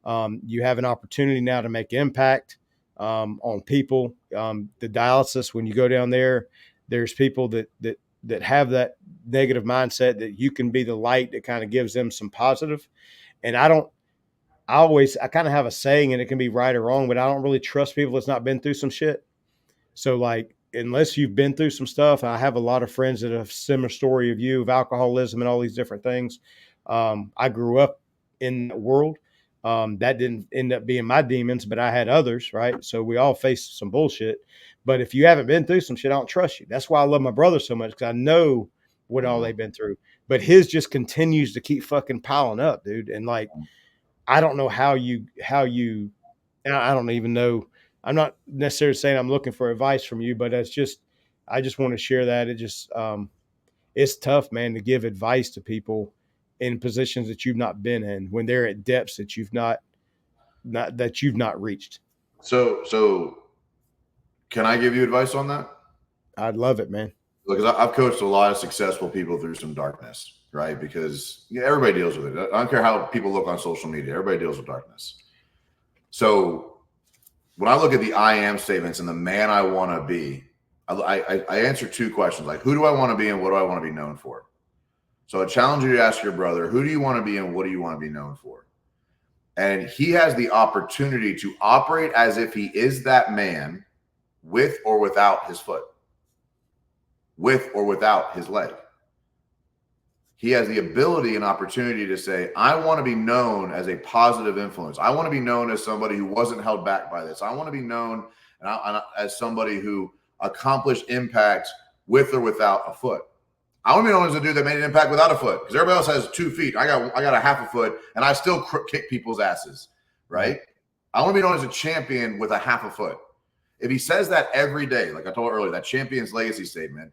You have an opportunity now to make impact on people. The dialysis, when you go down there, there's people that have that negative mindset, that you can be the light that kind of gives them some positive. And I kind of have a saying, and it can be right or wrong, but I don't really trust people that's not been through some shit. So, like, unless you've been through some stuff, I have a lot of friends that have a similar story of you, of alcoholism and all these different things. I grew up in that world. That didn't end up being my demons, but I had others, right? So we all face some bullshit. But if you haven't been through some shit, I don't trust you. That's why I love my brother so much, because I know what all they've been through. But his just continues to keep fucking piling up, dude. And like, I don't know how you, I don't even know. I'm not necessarily saying I'm looking for advice from you, but I just want to share that. It just, it's tough, man, to give advice to people in positions that you've not been in, when they're at depths that you've not reached. So can I give you advice on that? I'd love it, man. Because I've coached a lot of successful people through some darkness, right? Because everybody deals with it. I don't care how people look on social media. Everybody deals with darkness. So when I look at the I am statements and the man I want to be, I answer 2 questions. Like, who do I want to be and what do I want to be known for? So I challenge you to ask your brother, who do you want to be and what do you want to be known for? And he has the opportunity to operate as if he is that man, with or without his foot, with or without his leg. He has the ability and opportunity to say, I want to be known as a positive influence. I want to be known as somebody who wasn't held back by this. I want to be known as somebody who accomplished impact with or without a foot. I want to be known as a dude that made an impact without a foot, because everybody else has 2 feet. I got a half a foot, and I still kick people's asses, right? I want to be known as a champion with a half a foot. If he says that every day, like I told earlier, that champion's legacy statement,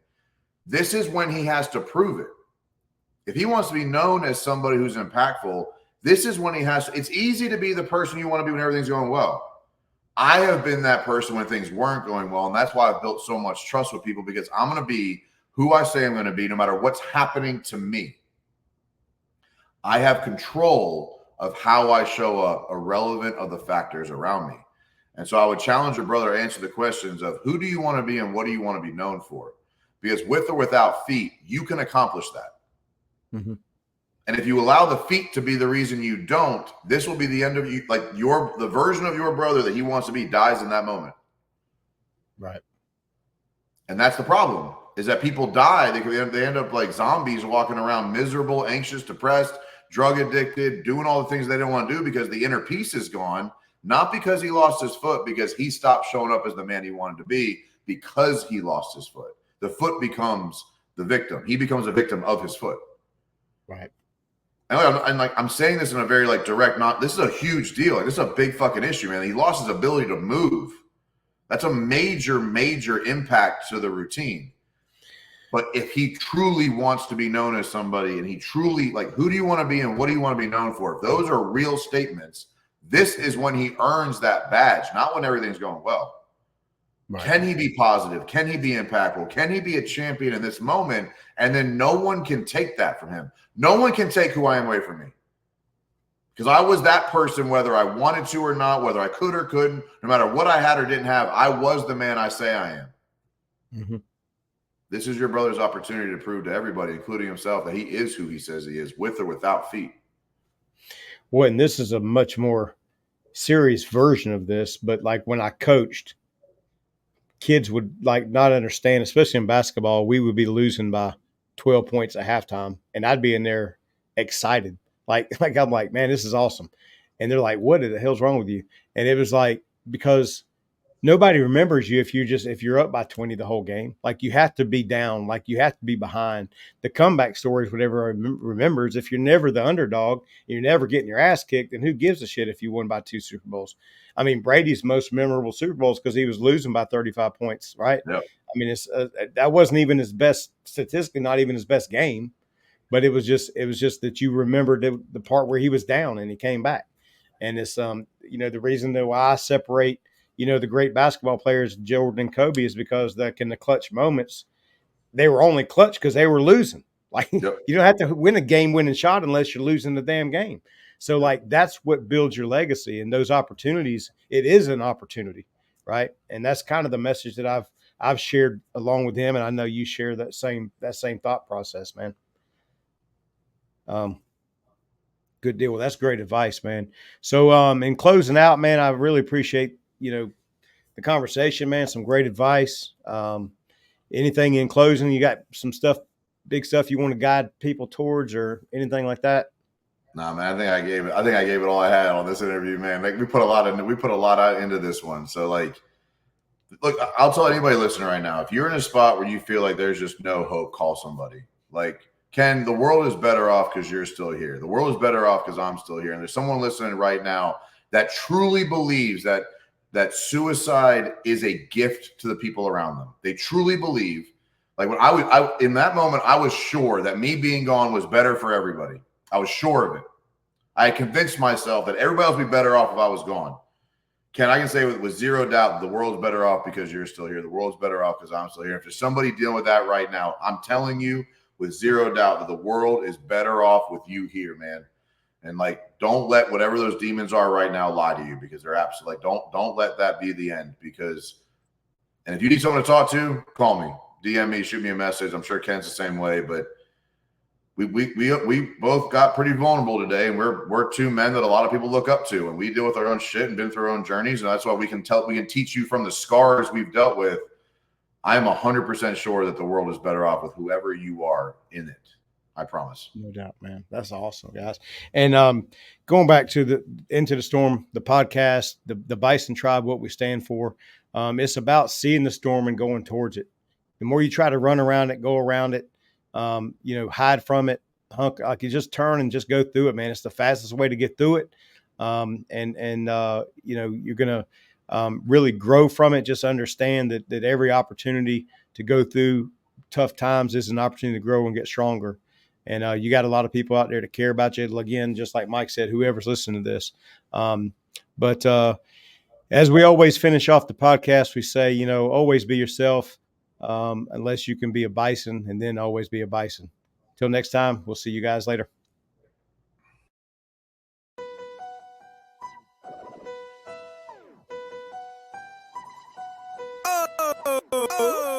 this is when he has to prove it. If he wants to be known as somebody who's impactful, this is when he has to. It's easy to be the person you want to be when everything's going well. I have been that person when things weren't going well, and that's why I've built so much trust with people, because I'm going to be who I say I'm going to be no matter what's happening to me. I have control of how I show up, irrelevant of the factors around me. And so I would challenge your brother to answer the questions of who do you want to be and what do you want to be known for? Because with or without feet, you can accomplish that. Mm-hmm. And if you allow the feet to be the reason you don't, this will be the end of you. Like the version of your brother that he wants to be dies in that moment. Right. And that's the problem, is that people die. They end up like zombies walking around miserable, anxious, depressed, drug addicted, doing all the things they don't want to do because the inner peace is gone. Not because he lost his foot, because he stopped showing up as the man he wanted to be because he lost his foot. The foot becomes the victim. He becomes a victim of his foot. Right. And I'm saying this in a very like direct, this is a huge deal. Like, this is a big fucking issue, man. He lost his ability to move. That's a major, major impact to the routine. But if he truly wants to be known as somebody, and he truly, like, who do you want to be and what do you want to be known for? If those are real statements, this is when he earns that badge, not when everything's going well. Right. Can he be positive? Can he be impactful? Can he be a champion in this moment? And then no one can take that from him. No one can take who I am away from me. Because I was that person, whether I wanted to or not, whether I could or couldn't, no matter what I had or didn't have, I was the man I say I am. Mm-hmm. This is your brother's opportunity to prove to everybody, including himself, that he is who he says he is, with or without feet. Well, and this is a much more serious version of this, but like when I coached, kids would like not understand, especially in basketball, we would be losing by 12 points at halftime, and I'd be in there excited. Like I'm like, man, this is awesome. And they're like, what the hell's wrong with you? And it was like, because nobody remembers you if you're up by 20 the whole game. Like, you have to be down, like you have to be behind. The comeback stories, whatever remembers, if you're never the underdog, you're never getting your ass kicked, then who gives a shit if you won by 2 Super Bowls? I mean, Brady's most memorable Super Bowls because he was losing by 35 points, right? Yep. I mean, it's that wasn't even his best, statistically, not even his best game, but it was just that you remembered the part where he was down and he came back. And it's the reason that why I separate the great basketball players, Jordan and Kobe, is because in the clutch moments, they were only clutch because they were losing. Like, yep. You don't have to win a game-winning shot unless you're losing the damn game. So, like, that's what builds your legacy. And those opportunities, it is an opportunity, right? And that's kind of the message that I've shared along with him, and I know you share that same thought process, man. Good deal. Well, that's great advice, man. So, in closing out, man, I really appreciate the conversation, man. Some great advice. Anything in closing? You got some big stuff you want to guide people towards, or anything like that? Nah, man. I think I gave it all I had on this interview, man. Like, we put a lot into this one. So, like, look, I'll tell anybody listening right now, if you're in a spot where you feel like there's just no hope, call somebody. Like, Ken, the world is better off because you're still here. The world is better off because I'm still here. And there's someone listening right now that truly believes that suicide is a gift to the people around them. They truly believe. Like, when in that moment, I was sure that me being gone was better for everybody. I was sure of it. I had convinced myself that everybody else would be better off if I was gone. Ken, I can say with zero doubt that the world's better off because you're still here. The world's better off because I'm still here. If there's somebody dealing with that right now, I'm telling you with zero doubt that the world is better off with you here, man. And, like, don't let whatever those demons are right now lie to you, because they're absolutely, like, don't let that be the end. And if you need someone to talk to, call me, DM me, shoot me a message. I'm sure Ken's the same way, but we both got pretty vulnerable today, and we're two men that a lot of people look up to, and we deal with our own shit and been through our own journeys, and that's why we can teach you from the scars we've dealt with. I am 100% sure that the world is better off with whoever you are in it. I promise. No doubt, man. That's awesome, guys. And going back to Into the Storm, the podcast, the Bison Tribe, what we stand for, it's about seeing the storm and going towards it. The more you try to run around it, go around it, hide from it, like you just turn and just go through it, man. It's the fastest way to get through it. You're going to really grow from it. Just understand that every opportunity to go through tough times is an opportunity to grow and get stronger. And you got a lot of people out there to care about you. Again, just like Mike said, whoever's listening to this. But as we always finish off the podcast, we say, always be yourself, unless you can be a bison, and then always be a bison. Till next time, we'll see you guys later. Oh.